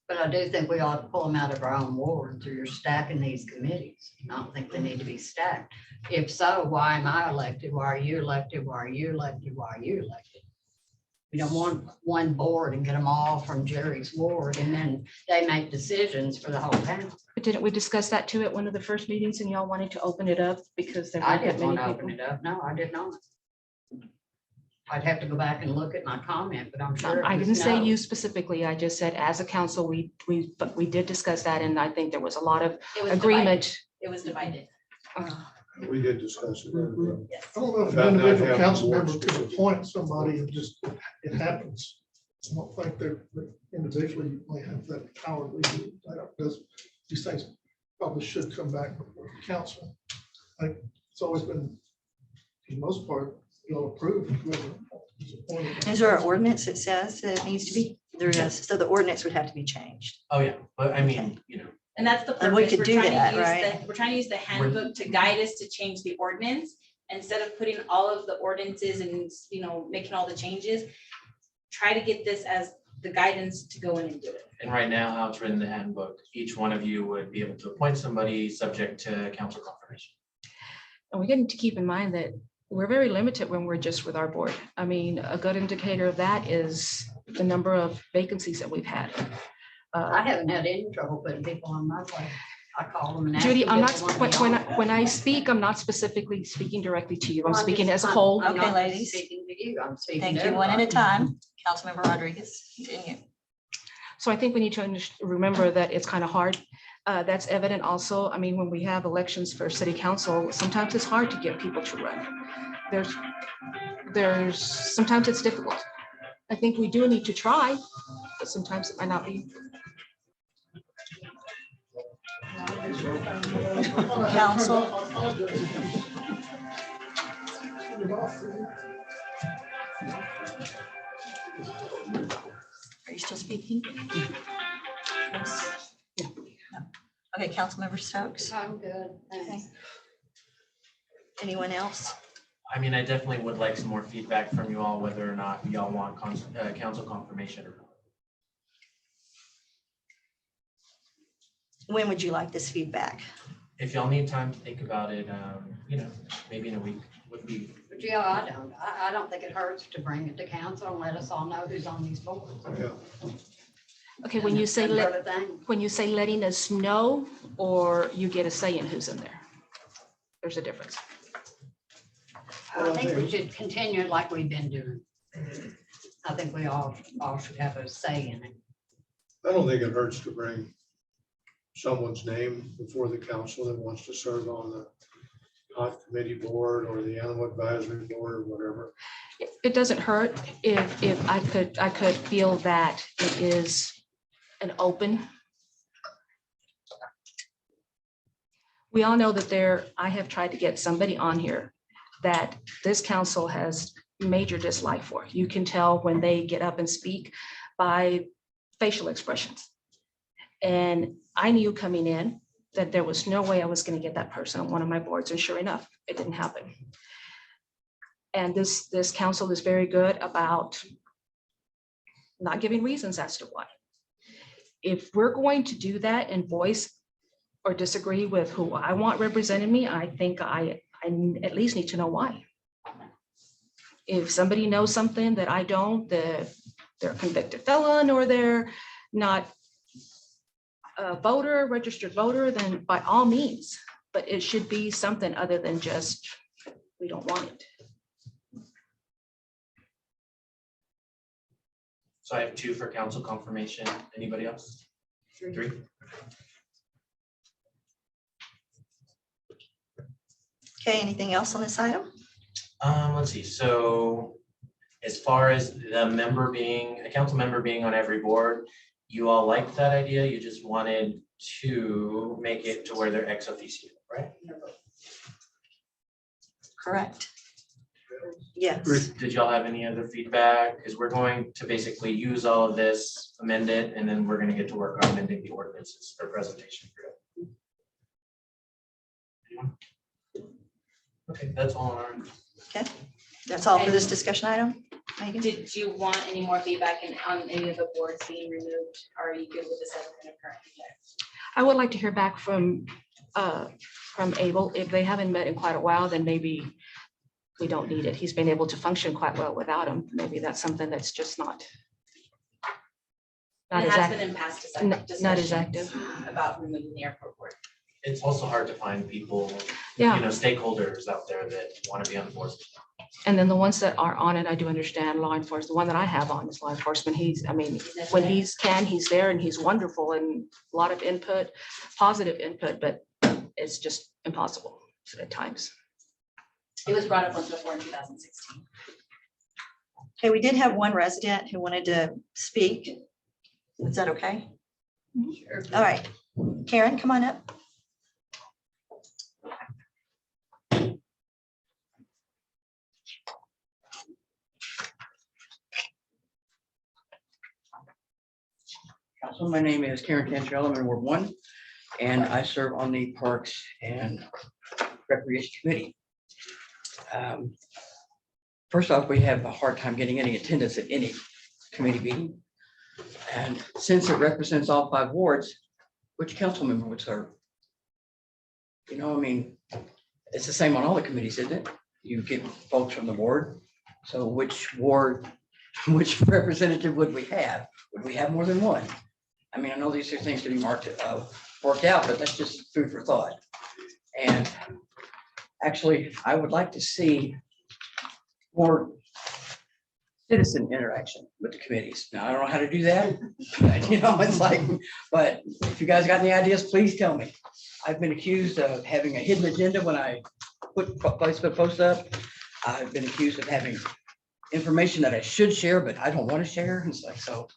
But I do think we ought to pull them out of our own wards, or you're stacking these committees. I don't think they need to be stacked. If so, why am I elected? Why are you elected? Why are you elected? Why are you elected? We don't want one board and get them all from Jerry's ward, and then they make decisions for the whole town. But didn't we discuss that too at one of the first meetings and y'all wanted to open it up because there I weren't that didn't many want to open people? it up. No, I did not. I'd have to go back and look at my comment, but I'm sure. I it was didn't say no. you specifically. I just said as a council, but we did discuss that and I think there was a lot of It was divided. agreement. It was divided. We did discuss it. Yes. I don't know if About an not individual having council boards member could together. appoint somebody and just, it happens. I don't think they're individually you might have that power legally. I don't, because these things probably should come back before the council. Like, it's always been, for the most part, you'll approve whoever is appointed. Is there an ordinance that says that it needs to be? There is, so the ordinance would have to be changed. Oh, yeah, but I mean, And that's the And we purpose. could We're do trying to that, use right? We're trying to use the handbook to guide us to change the ordinance. Instead of putting all of the ordinances and, making all the changes, try to get this as the guidance to go in and do it. and right now, how it's written in the handbook, each one of you would be able to appoint somebody subject to council confirmation. And we need to keep in mind that we're very limited when we're just with our board. I mean, a good indicator of that is the number of vacancies that we've had. I haven't had any trouble putting people on my plate. I call them and ask. Judy, them I'm if not, they want to be on. when I speak, I'm not specifically speaking directly to you. I'm Well, speaking just- as a whole. I'm Okay, not ladies. Speaking to you, I'm speaking. Thank to you, one at a everybody. time. Councilmember Rodriguez, continue. So I think we need to remember that it's kind of hard. That's evident also. I mean, when we have elections for city council, sometimes it's hard to get people to run. Sometimes it's difficult. I think we do need to try, but sometimes it might not be. Council. Are you still speaking? Yes. Okay, Councilmember Stokes. I'm good. Thanks. Anyone else? I mean, I definitely would like some more feedback from you all, whether or not y'all want council confirmation or not. When would you like this feedback? If y'all need time to think about it, maybe in a week would be. But yeah, I don't think it hurts to bring it to council and let us all know who's on these boards. Yeah. Okay, when you say And everything. when you say letting us know, or you get a say in who's in there, there's a difference. I think we should continue it like we've been doing. I think we all should have a say in it. I don't think it hurts to bring someone's name before the council that wants to serve on the hunt committee board or the animal advisory board or whatever. It doesn't hurt if I could feel that it is an open. We all know that I have tried to get somebody on here that this council has major dislike for. You can tell when they get up and speak by facial expressions. And I knew coming in that there was no way I was going to get that person on one of my boards, and sure enough, it didn't happen. And this council is very good about not giving reasons as to why. If we're going to do that and voice or disagree with who I want representing me, I think I at least need to know why. If somebody knows something that I don't, that they're a convicted felon or they're not a voter, registered voter, then by all means, but it should be something other than just, we don't want it. So I have 2 for council confirmation. Anybody else? 3? Okay, anything else on this item? Let's see. So as far as a council member being on every board, you all liked that idea. You just wanted to make it to where they're ex officio, right? Correct. Yes. Did y'all have any other feedback? Because we're going to basically use all of this, amend it, and then we're going to get to work on amending the ordinances or presentation. Anyone? Okay, that's all on our end. Okay, that's all for this discussion item. Megan? Did you want any more feedback on any of the boards being removed? Or are you good with the 7 that are currently there? I would like to hear back from Abel. If they haven't met in quite a while, then maybe we don't need it. He's been able to function quite well without him. Maybe that's something that's just not It as has been active. in past Not as discussions active. about removing the airport board. It's also hard to find people, Yeah. stakeholders out there that want to be on the board. And then the ones that are on it, I do understand law enforcement. The one that I have on is law enforcement. When he's there and he's wonderful and a lot of input, positive input, but it's just impossible at times. It was brought up once before in 2016. Okay, we did have one resident who wanted to speak. Is that okay? Sure. All right, Karen, come on up. Council, my name is Karen Cantrell. I'm in Ward 1, and I serve on the Parks and Recreation Committee. First off, we have a hard time getting any attendance at any committee meeting. And since it represents all 5 wards, which council member would serve? It's the same on all the committees, isn't it? You get folks from the board. So which ward which representative would we have? Would we have more than one? I mean, I know these are things to be worked out, but that's just food for thought. And actually, I would like to see more citizen interaction with the committees. Now, I don't know how to do that. You know, it's like, but if you guys got any ideas, please tell me. I've been accused of having a hidden agenda when I put Facebook posts up. I've been accused of having information that I should share, but I don't want to share. And it's like, so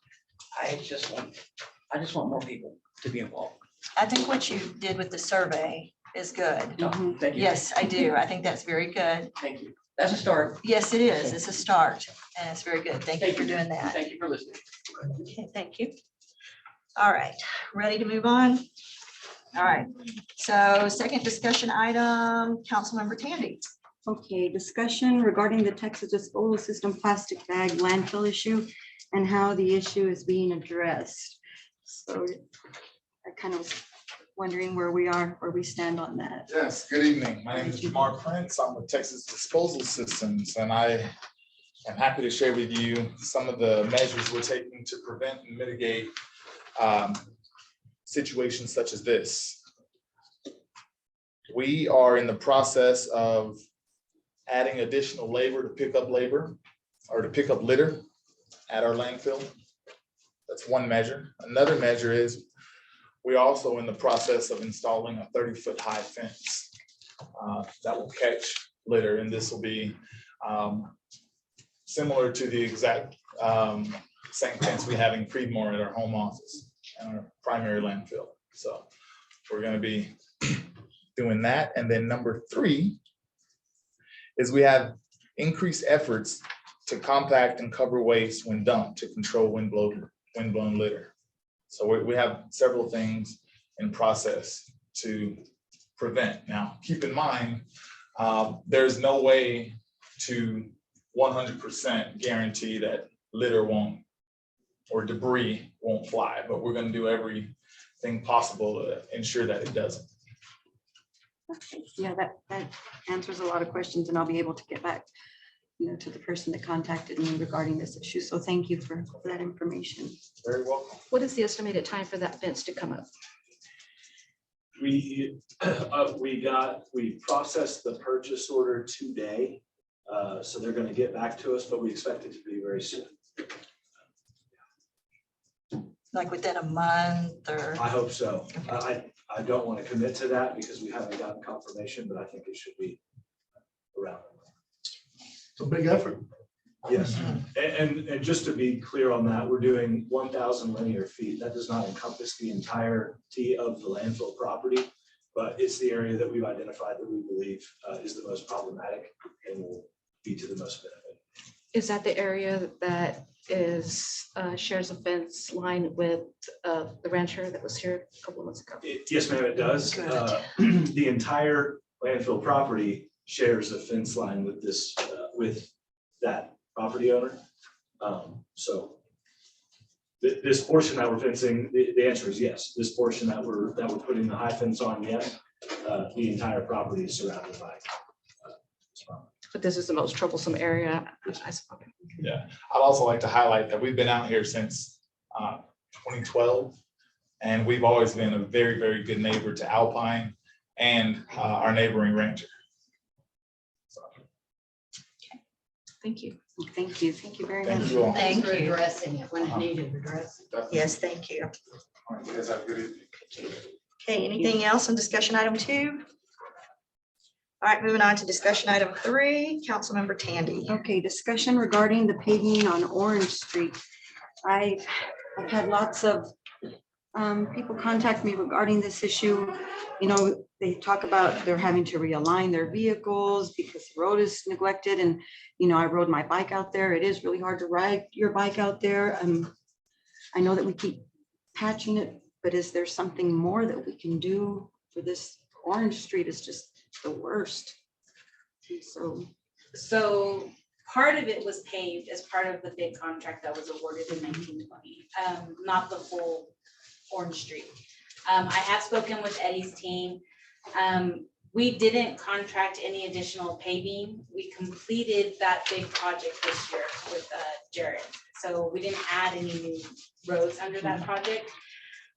I just want more people to be involved. I think what you did with the survey is good. Oh, thank you. Yes, I do. I think that's very good. Thank you. That's a start. Yes, it is. It's a start and it's very good. Thank you for doing that. Thank you for listening. Okay, thank you. All right, ready to move on? All right, so second discussion item, Councilmember Tandy. Okay, discussion regarding the Texas disposal system plastic bag landfill issue and how the issue is being addressed. So I kind of was wondering where we stand on that. Yes, good evening. My name is Jamar Prince. I'm with Texas Disposal Systems, and I am happy to share with you some of the measures we're taking to prevent and mitigate situations such as this. We are in the process of adding additional labor to pick up litter at our landfill. That's one measure. Another measure is we're also in the process of installing a 30-foot high fence that will catch litter, and this will be similar to the exact same fence we have in Creedmoor at our home office and our primary landfill. So we're going to be doing that. And then number 3 is we have increased efforts to compact and cover waste when dumped to control windblown litter. So we have several things in process to prevent. Now, keep in mind, there's no way to 100% guarantee that litter won't or debris won't fly, but we're going to do everything possible to ensure that it doesn't. Okay, yeah, that answers a lot of questions, and I'll be able to get back, to the person that contacted me regarding this issue. So thank you for that information. Very welcome. What is the estimated time for that fence to come up? We processed the purchase order today. So they're going to get back to us, but we expect it to be very soon. Like within a month or? I hope so. I don't want to commit to that because we haven't gotten confirmation, but I think it should be around. It's a big effort. Yes, and just to be clear on that, we're doing 1,000 linear feet. That does not encompass the entirety of the landfill property, but it's the area that we've identified that we believe is the most problematic and will be to the most benefit. Is that the area that shares a fence line with the rancher that was here a couple of months ago? Yes, ma'am, it does. The entire landfill property shares a fence line with this, with that property owner. So this portion that we're fencing, the answer is yes. This portion that we're putting the high fence on, yes. The entire property is surrounded by. But this is the most troublesome area. Yeah, I'd also like to highlight that we've been out here since 2012, and we've always been a very, very good neighbor to Alpine and our neighboring rancher. Thank you. Thank you. Thank you very Thank much. you all. Thanks for addressing it when it needed addressing. Yes, thank you. All right, you guys have a good evening. Okay, anything else on discussion item 2? All right, moving on to discussion item 3, Councilmember Tandy. Okay, discussion regarding the paving on Orange Street. I've had lots of people contact me regarding this issue. They talk about they're having to realign their vehicles because the road is neglected. And, I rode my bike out there. It is really hard to ride your bike out there. I know that we keep patching it, but is there something more that we can do for this? Orange Street is just the worst. So part of it was paved as part of the bid contract that was awarded in 1920, not the full Orange Street. I have spoken with Eddie's team. We didn't contract any additional paving. We completed that big project this year with Jared. So we didn't add any new roads under that project.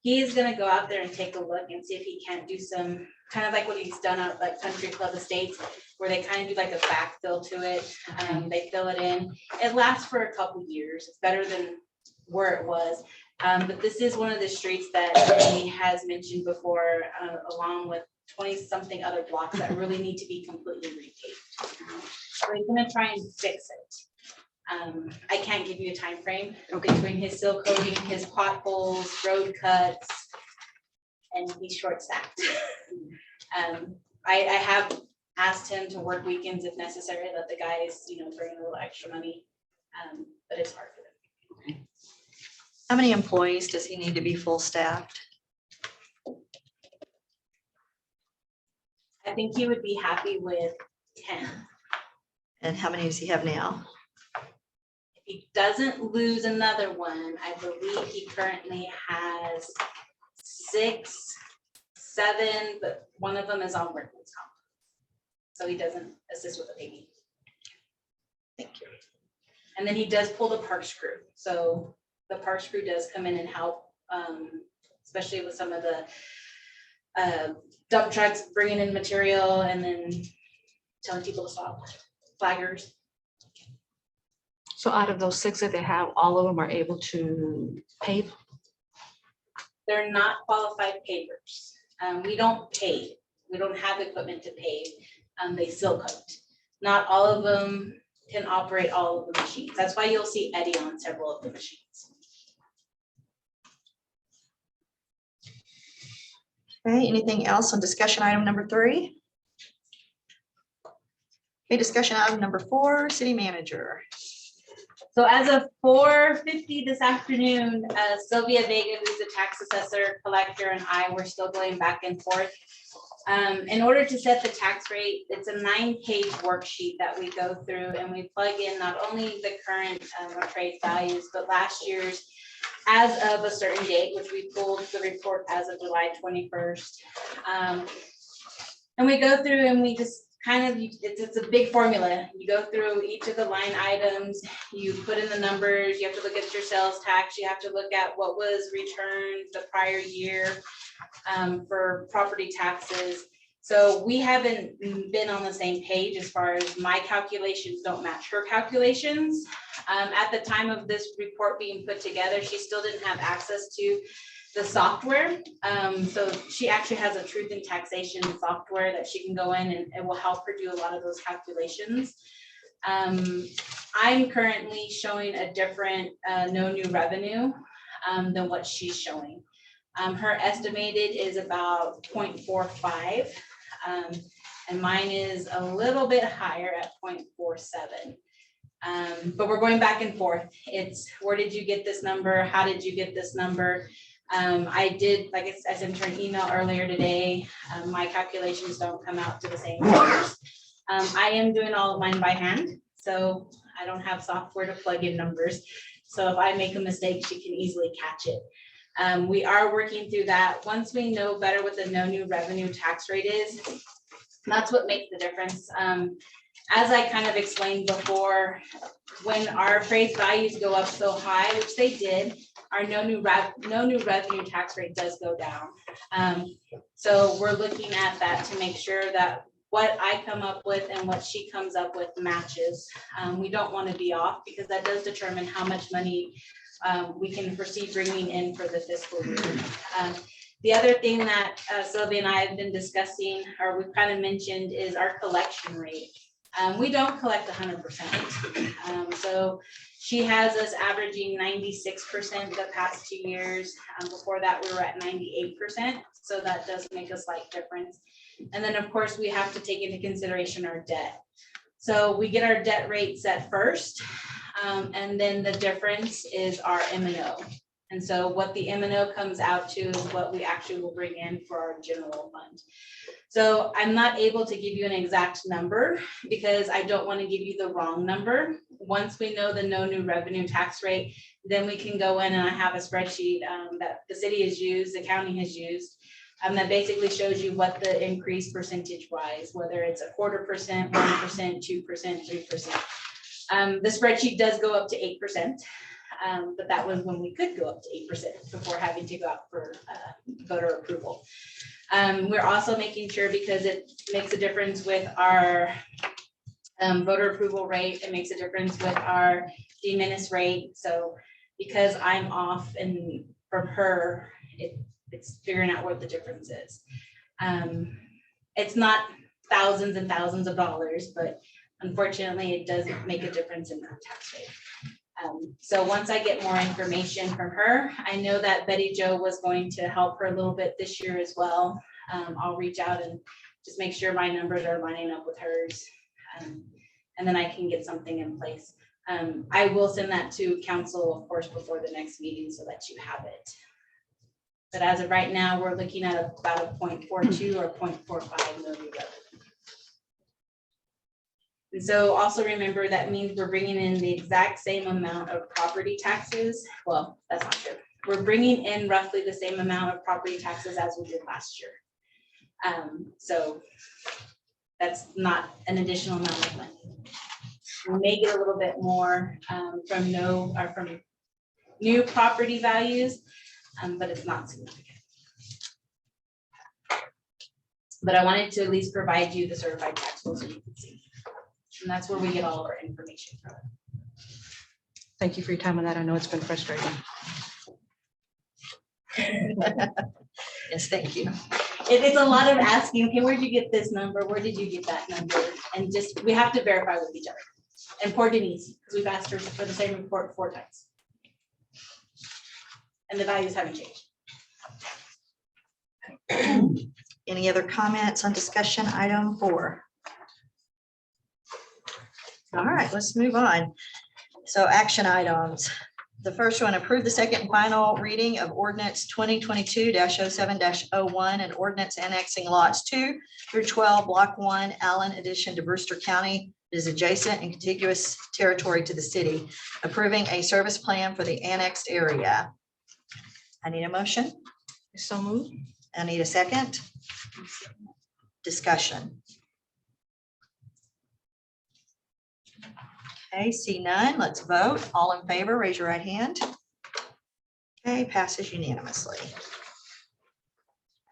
He is gonna go out there and take a look and see if he can't do some, kind of like what he's done at like Country Club Estates, where they kind of do like a backfill to it. They fill it in. It lasts for a couple years. It's better than where it was. But this is one of the streets that he has mentioned before, along with 20-something other blocks that really need to be completely repaved. So he's gonna try and fix it. I can't give you a time frame between his seal coating, his potholes, road cuts, and he's short staffed. I have asked him to work weekends if necessary, let the guys, bring a little extra money. But it's hard for them. How many employees does he need to be full staffed? I think he would be happy with 10. And how many does he have now? If he doesn't lose another one, I believe he currently has 6, 7, but one of them is on workman's comp. So he doesn't assist with the paving. Thank you. And then he does pull the parks crew. So the parks crew does come in and help, especially with some of the dump trucks bringing in material and then telling people to stop, flaggers. So out of those 6 that they have, all of them are able to pave? They're not qualified pavers. We don't pave. We don't have equipment to pave. They seal coat. Not all of them can operate all of the machines. That's why you'll see Eddie on several of the machines. Okay, anything else on discussion item number 3? Okay, discussion item number 4, city manager. So as of 4:50 this afternoon, Sylvia Vega, who's the tax assessor, collector, and I were still going back and forth. In order to set the tax rate, it's a 9-page worksheet that we go through and we plug in not only the current appraised values, but last year's as of a certain date, which we pulled the report as of July 21st. And we go through and we just kind of, it's a big formula. You go through each of the line items, you put in the numbers, you have to look at your sales tax, you have to look at what was returned the prior year for property taxes. So we haven't been on the same page as far as my calculations don't match her calculations. At the time of this report being put together, she still didn't have access to the software. So she actually has a truth in taxation software that she can go in and it will help her do a lot of those calculations. I'm currently showing a different no new revenue than what she's showing. Her estimated is about 0.45 and mine is a little bit higher at 0.47. But we're going back and forth. It's where did you get this number? How did you get this number? I did, like I sent her an email earlier today. My calculations don't come out to the same numbers. I am doing all of mine by hand, so I don't have software to plug in numbers. So if I make a mistake, she can easily catch it. We are working through that. Once we know better what the no new revenue tax rate is, that's what makes the difference. As I kind of explained before, when our appraised values go up so high, which they did, our no new revenue tax rate does go down. So we're looking at that to make sure that what I come up with and what she comes up with matches. We don't want to be off because that does determine how much money we can foresee bringing in for the fiscal year. The other thing that Sylvia and I have been discussing, or we've kind of mentioned, is our collection rate. We don't collect 100%. So she has us averaging 96% the past 2 years. Before that, we were at 98%. So that does make a slight difference. And then, of course, we have to take into consideration our debt. So we get our debt rate set first. And then the difference is our M&O. And so what the M&O comes out to is what we actually will bring in for our general fund. So I'm not able to give you an exact number because I don't want to give you the wrong number. Once we know the no new revenue tax rate, then we can go in and I have a spreadsheet that the city has used, the county has used, That basically shows you what the increase percentage wise, whether it's 1/4%, 1%, 2%, 3%. The spreadsheet does go up to 8%, but that was when we could go up to 8% before having to go out for voter approval. We're also making sure, because it makes a difference with our voter approval rate, it makes a difference with our de minimis rate. So because I'm off and from her, it's figuring out what the difference is. It's not thousands and thousands of dollars, but unfortunately, it does make a difference in that tax rate. So once I get more information from her, I know that Betty Jo was going to help her a little bit this year as well. I'll reach out and just make sure my numbers are lining up with hers. And then I can get something in place. I will send that to council, of course, before the next meeting so that you have it. But as of right now, we're looking at about a 0.42 or 0.45 million revenue. And so also remember, that means we're bringing in the exact same amount of property taxes. Well, that's not true. We're bringing in roughly the same amount of property taxes as we did last year. So that's not an additional amount of money. We may get a little bit more from new property values, but it's not significant. But I wanted to at least provide you the certified tax bill so you can see. And that's where we get all of our information from. Thank you for your time on that. I know it's been frustrating. Yes, thank you. It's a lot of asking, okay, where did you get this number? Where did you get that number? And just, we have to verify with each other. And poor Denise, because we've asked her for the same report 4 times. And the values haven't changed. Any other comments on discussion item 4? All right, let's move on. So action items. The first one, approve the second and final reading of ordinance 2022-07-01 and ordinance annexing lots 2 through 12, block 1, Allen addition to Brewster County. It is adjacent and contiguous territory to the city, approving a service plan for the annexed area. I need a motion. So moved. I need a second. Discussion. Okay, see none. Let's vote. All in favor, raise your right hand. Okay, passes unanimously.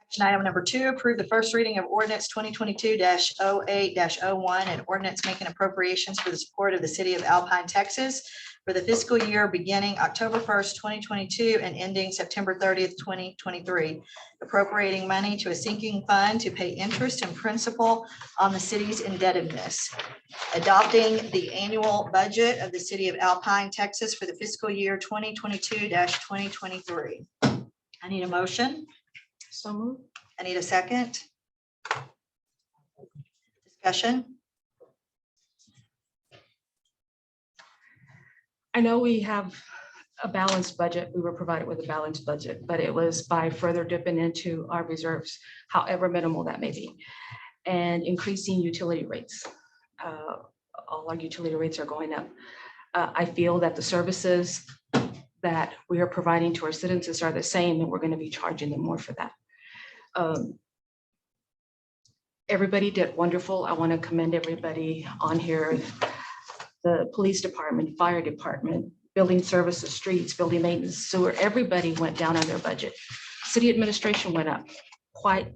Action item number 2, approve the first reading of ordinance 2022-08-01 and ordinance making appropriations for the support of the city of Alpine, Texas for the fiscal year beginning October 1st, 2022 and ending September 30th, 2023. Appropriating money to a sinking fund to pay interest and principal on the city's indebtedness. Adopting the annual budget of the city of Alpine, Texas for the fiscal year 2022-2023. I need a motion. So moved. I need a second. Discussion. I know we have a balanced budget. We were provided with a balanced budget, but it was by further dipping into our reserves, however minimal that may be, and increasing utility rates. All our utility rates are going up. I feel that the services that we are providing to our citizens are the same, and we're going to be charging them more for that. Everybody did wonderful. I want to commend everybody on here. The police department, fire department, building services, streets, building maintenance, sewer, everybody went down on their budget. City administration went up quite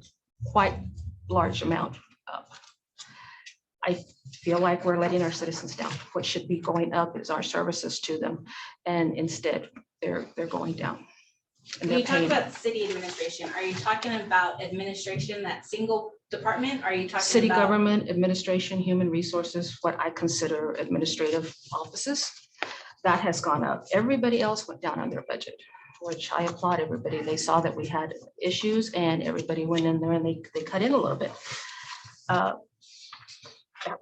large amount up. I feel like we're letting our citizens down. What should be going up is our services to them. And instead they're going down. And When they're you talk paying. about city administration, are you talking about administration, that single department? Are you talking City about government, administration, human resources, what I consider administrative offices, that has gone up. Everybody else went down on their budget, which I applaud everybody. They saw that we had issues and everybody went in there and they cut in a little bit. That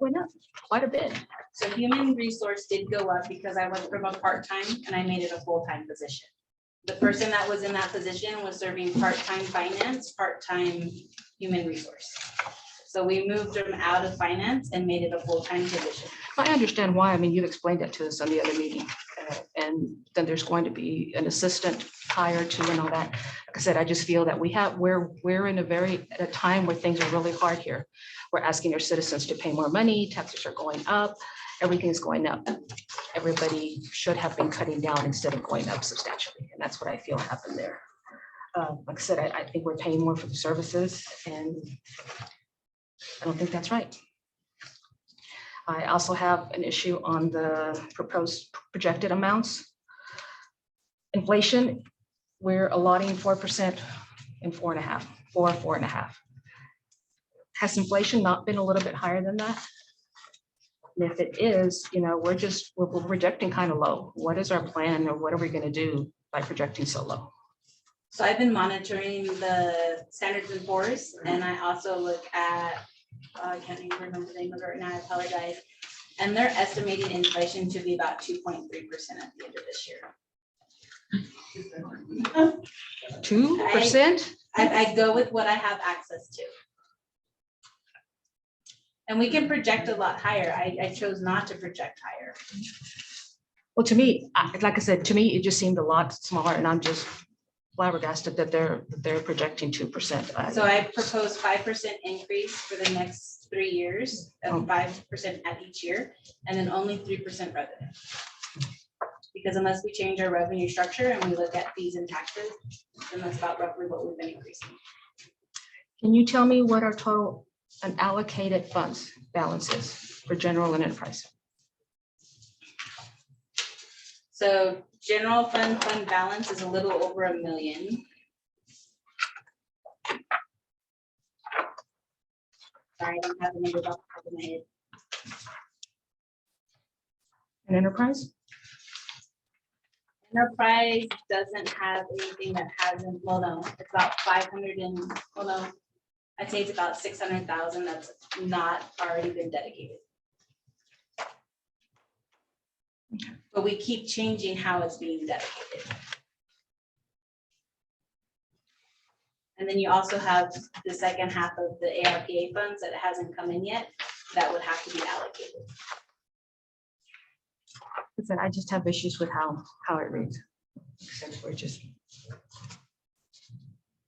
went up quite a bit. So human resource did go up because I went from a part-time and I made it a full-time position. The person that was in that position was serving part-time finance, part-time human resource. So we moved them out of finance and made it a full-time position. I understand why. I mean, you've explained that to us on the other meeting. And then there's going to be an assistant hired to and all that. Like I said, I just feel that we're in at a time where things are really hard here. We're asking our citizens to pay more money, taxes are going up, everything's going up. Everybody should have been cutting down instead of going up substantially. And that's what I feel happened there. Like I said, I think we're paying more for the services and I don't think that's right. I also have an issue on the proposed projected amounts. Inflation, we're allotting 4% and 4.5%, 4.5%. Has inflation not been a little bit higher than that? And if it is, we're projecting kind of low. What is our plan or what are we going to do by projecting so low? So I've been monitoring the Standards and Poor's, and I also look at, I can't even remember the name of it right now, I apologize. And they're estimating inflation to be about 2.3% at the end of this year. 2%? I go with what I have access to. And we can project a lot higher. I chose not to project higher. Well, to me, like I said, to me, it just seemed a lot smaller and I'm just flabbergasted that they're projecting 2%. So I propose 5% increase for the next 3 years, of 5% at each year, and then only 3% revenue. Because unless we change our revenue structure and we look at fees and taxes, then that's about roughly what we've been increasing. Can you tell me what our total unallocated funds balance is for general and enterprise? So general fund balance is a little over $1 million. Sorry, I don't have the numbers off the top of my head. And enterprise? Enterprise doesn't have anything that hasn't, well, no, it's about 500 and, well, no, I'd say it's about 600,000 that's not already been dedicated. But we keep changing how it's being dedicated. And then you also have the second half of the ARPA funds that hasn't come in yet, that would have to be allocated. Listen, I just have issues with how it reads. Since we're just,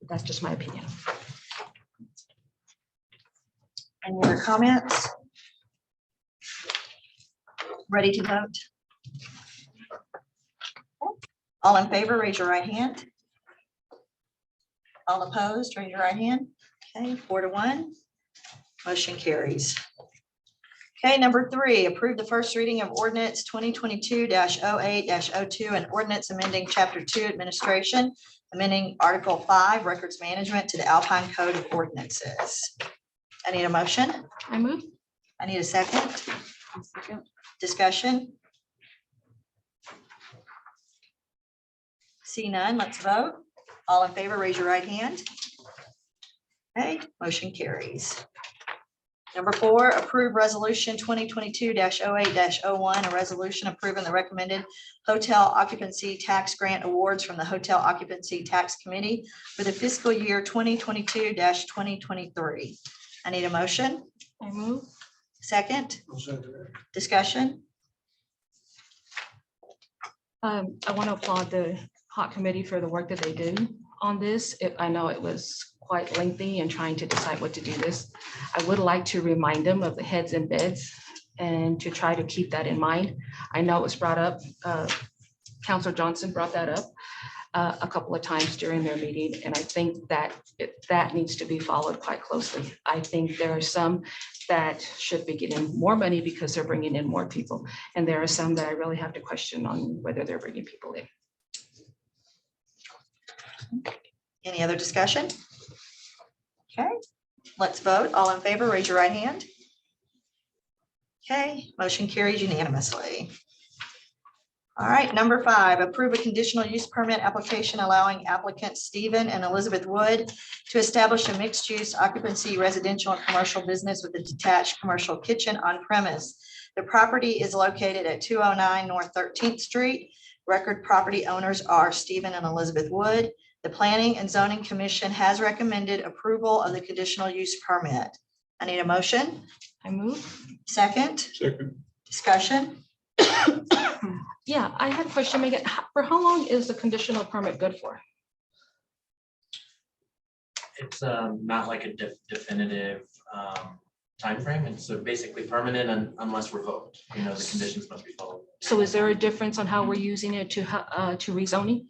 that's just my opinion. Any other comments? Ready to vote? All in favor, raise your right hand. All opposed, raise your right hand. Okay, 4-1. Motion carries. Okay, number 3, approve the first reading of ordinance 2022-08-02 and ordinance amending chapter 2 administration, amending article 5 records management to the Alpine Code of Ordinances. I need a motion. I move. I need a second. Discussion. See none, let's vote. All in favor, raise your right hand. Okay, motion carries. Number 4, approve resolution 2022-08-01, a resolution approving the recommended hotel occupancy tax grant awards from the Hotel Occupancy Tax Committee for the fiscal year 2022-2023. I need a motion. I move. Second. Discussion. I want to applaud the HOT committee for the work that they did on this. I know it was quite lengthy and trying to decide what to do this. I would like to remind them of the heads and beds and to try to keep that in mind. I know it was brought up, Councilor Johnson brought that up a couple of times during their meeting, and I think that that needs to be followed quite closely. I think there are some that should be getting more money because they're bringing in more people, and there are some that I really have to question on whether they're bringing people in. Any other discussion? Okay, let's vote. All in favor, raise your right hand. Okay, motion carries unanimously. All right, number 5, approve a conditional use permit application allowing applicants Stephen and Elizabeth Wood to establish a mixed-use occupancy residential and commercial business with a detached commercial kitchen on premise. The property is located at 209 North 13th Street. Record property owners are Stephen and Elizabeth Wood. The Planning and Zoning Commission has recommended approval of the conditional use permit. I need a motion. I move. Second, Second. discussion. Yeah, I had a question, Megan. For how long is the conditional permit good for? It's not like a definitive timeframe. It's basically permanent unless revoked. You know, the conditions must be followed. So is there a difference on how we're using it to rezoning?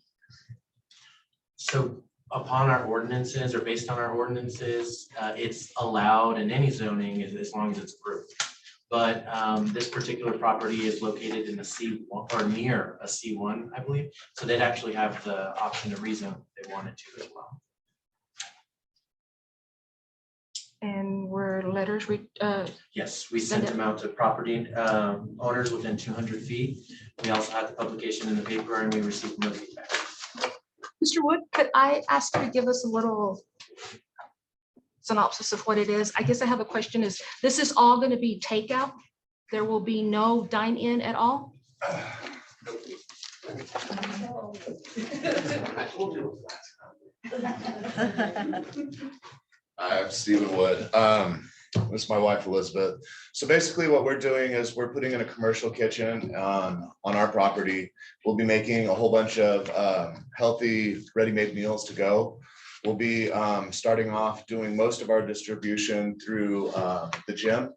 So upon our ordinances or based on our ordinances, it's allowed in any zoning as long as it's approved. But this particular property is located in the C1 or near a C1, I believe. So they'd actually have the option to rezone if they wanted to as well. And were letters Yes, we sent them out to property owners within 200 feet. We also had the publication in the paper and we received no feedback. Mr. Wood, could I ask you to give us a little synopsis of what it is? I guess I have a question is, this is all going to be takeout? There will be no dine-in at all? I'm Stephen Wood. This is my wife, Elizabeth. So basically what we're doing is we're putting in a commercial kitchen on our property. We'll be making a whole bunch of healthy, ready-made meals to go. We'll be starting off doing most of our distribution through the gym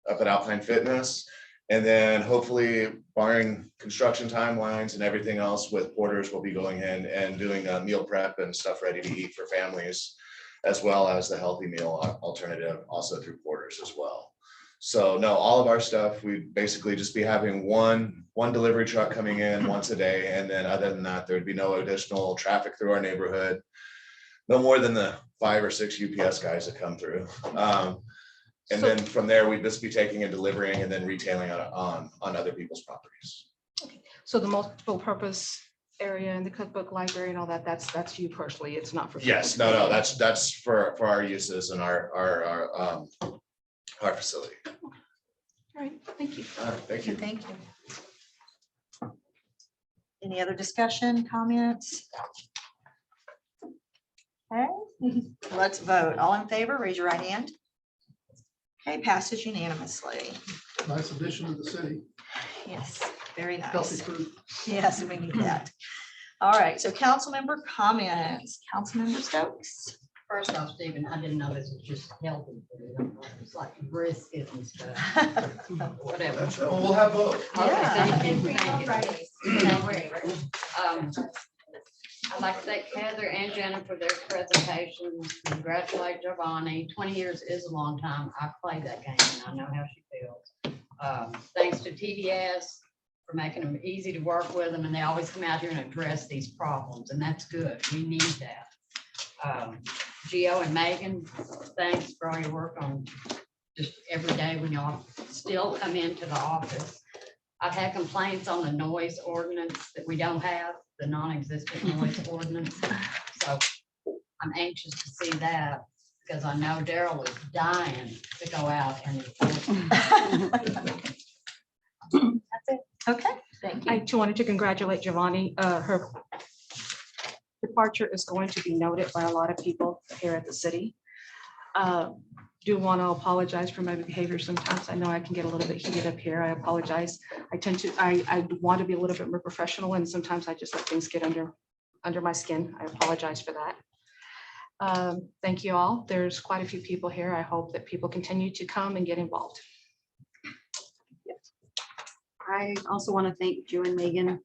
up at Alpine Fitness. And then hopefully barring construction timelines and everything else with Porters, we'll be going in and doing a meal prep and stuff ready to eat for families, as well as the healthy meal alternative also through Porters as well. So no, all of our stuff, we basically just be having one delivery truck coming in once a day. And then other than that, there'd be no additional traffic through our neighborhood. No more than the 5 or 6 UPS guys that come through. And then from there, we'd just be taking and delivering and then retailing on other people's properties. So the multiple purpose area and the cookbook library and all that, that's you personally, it's not for. Yes, no, that's for our uses and our facility. All right, thank you. All right, thank you. Thank you. Any other discussion, comments? Okay, let's vote. All in favor, raise your right hand. Okay, passes unanimously. Nice addition to the city. Yes, very Healthy nice. food. Yes, we need that. All right, so council member comments. Councilmember Stokes. First off, Stephen, I didn't know this was just healthy food. It's like brisket and stuff, whatever. We'll have both. Okay, thank you. I'd like to thank Heather and Jenna for their presentations. Congratulate Giovanni. 20 years is a long time. I played that game and I know how she feels. Thanks to TDS for making them easy to work with them, and they always come out here and address these problems, and that's good. We need that. Gio and Megan, thanks for all your work on just every day when y'all still come into the office. I've had complaints on the noise ordinance that we don't have, the non-existent noise ordinance. So I'm anxious to see that because I know Daryl is dying to go out and enforce. That's it. Okay, thank you. I too wanted to congratulate Giovanni. Her departure is going to be noted by a lot of people here at the city. Do want to apologize for my behavior sometimes. I know I can get a little bit heated up here. I apologize. I want to be a little bit more professional, and sometimes I just let things get under my skin. I apologize for that. Thank you all. There's quite a few people here. I hope that people continue to come and get involved. I also want to thank Joe and Megan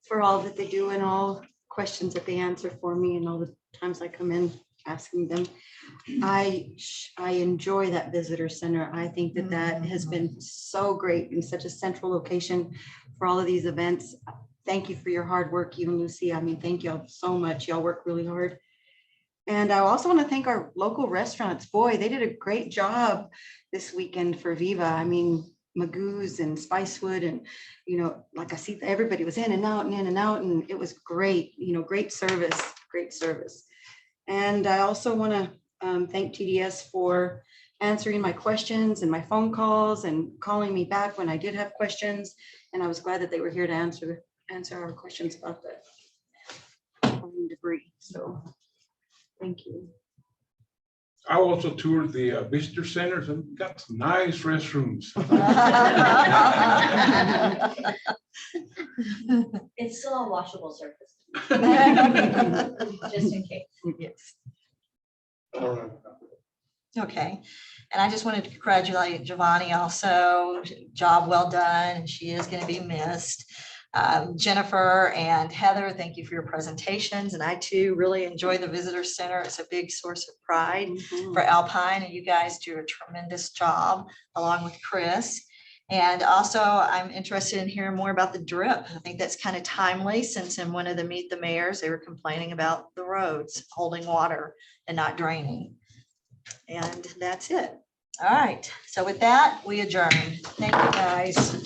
for all that they do and all questions that they answer for me and all the times I come in asking them. I enjoy that visitor center. I think that has been so great in such a central location for all of these events. Thank you for your hard work, you and Lucy. I mean, thank y'all so much. Y'all work really hard. And I also want to thank our local restaurants. Boy, they did a great job this weekend for Viva. I mean, Magoo's and Spicewood, and like I see everybody was in and out and in and out, and it was great. Great service. And I also want to thank TDS for answering my questions and my phone calls and calling me back when I did have questions. And I was glad that they were here to answer our questions about the debris. So thank you. I also toured the visitor centers and got some nice restrooms. It's still a washable surface. Just in case. Yes. Okay, and I just wanted to congratulate Giovanni also, job well done, and she is going to be missed. Jennifer and Heather, thank you for your presentations, and I too really enjoy the visitor center. It's a big source of pride for Alpine, and you guys do a tremendous job along with Chris. And also, I'm interested in hearing more about the drip. I think that's kind of timely, since in one of the Meet the Mayors, they were complaining about the roads holding water and not draining. And that's it. All right, so with that, we adjourn. Thank you, guys.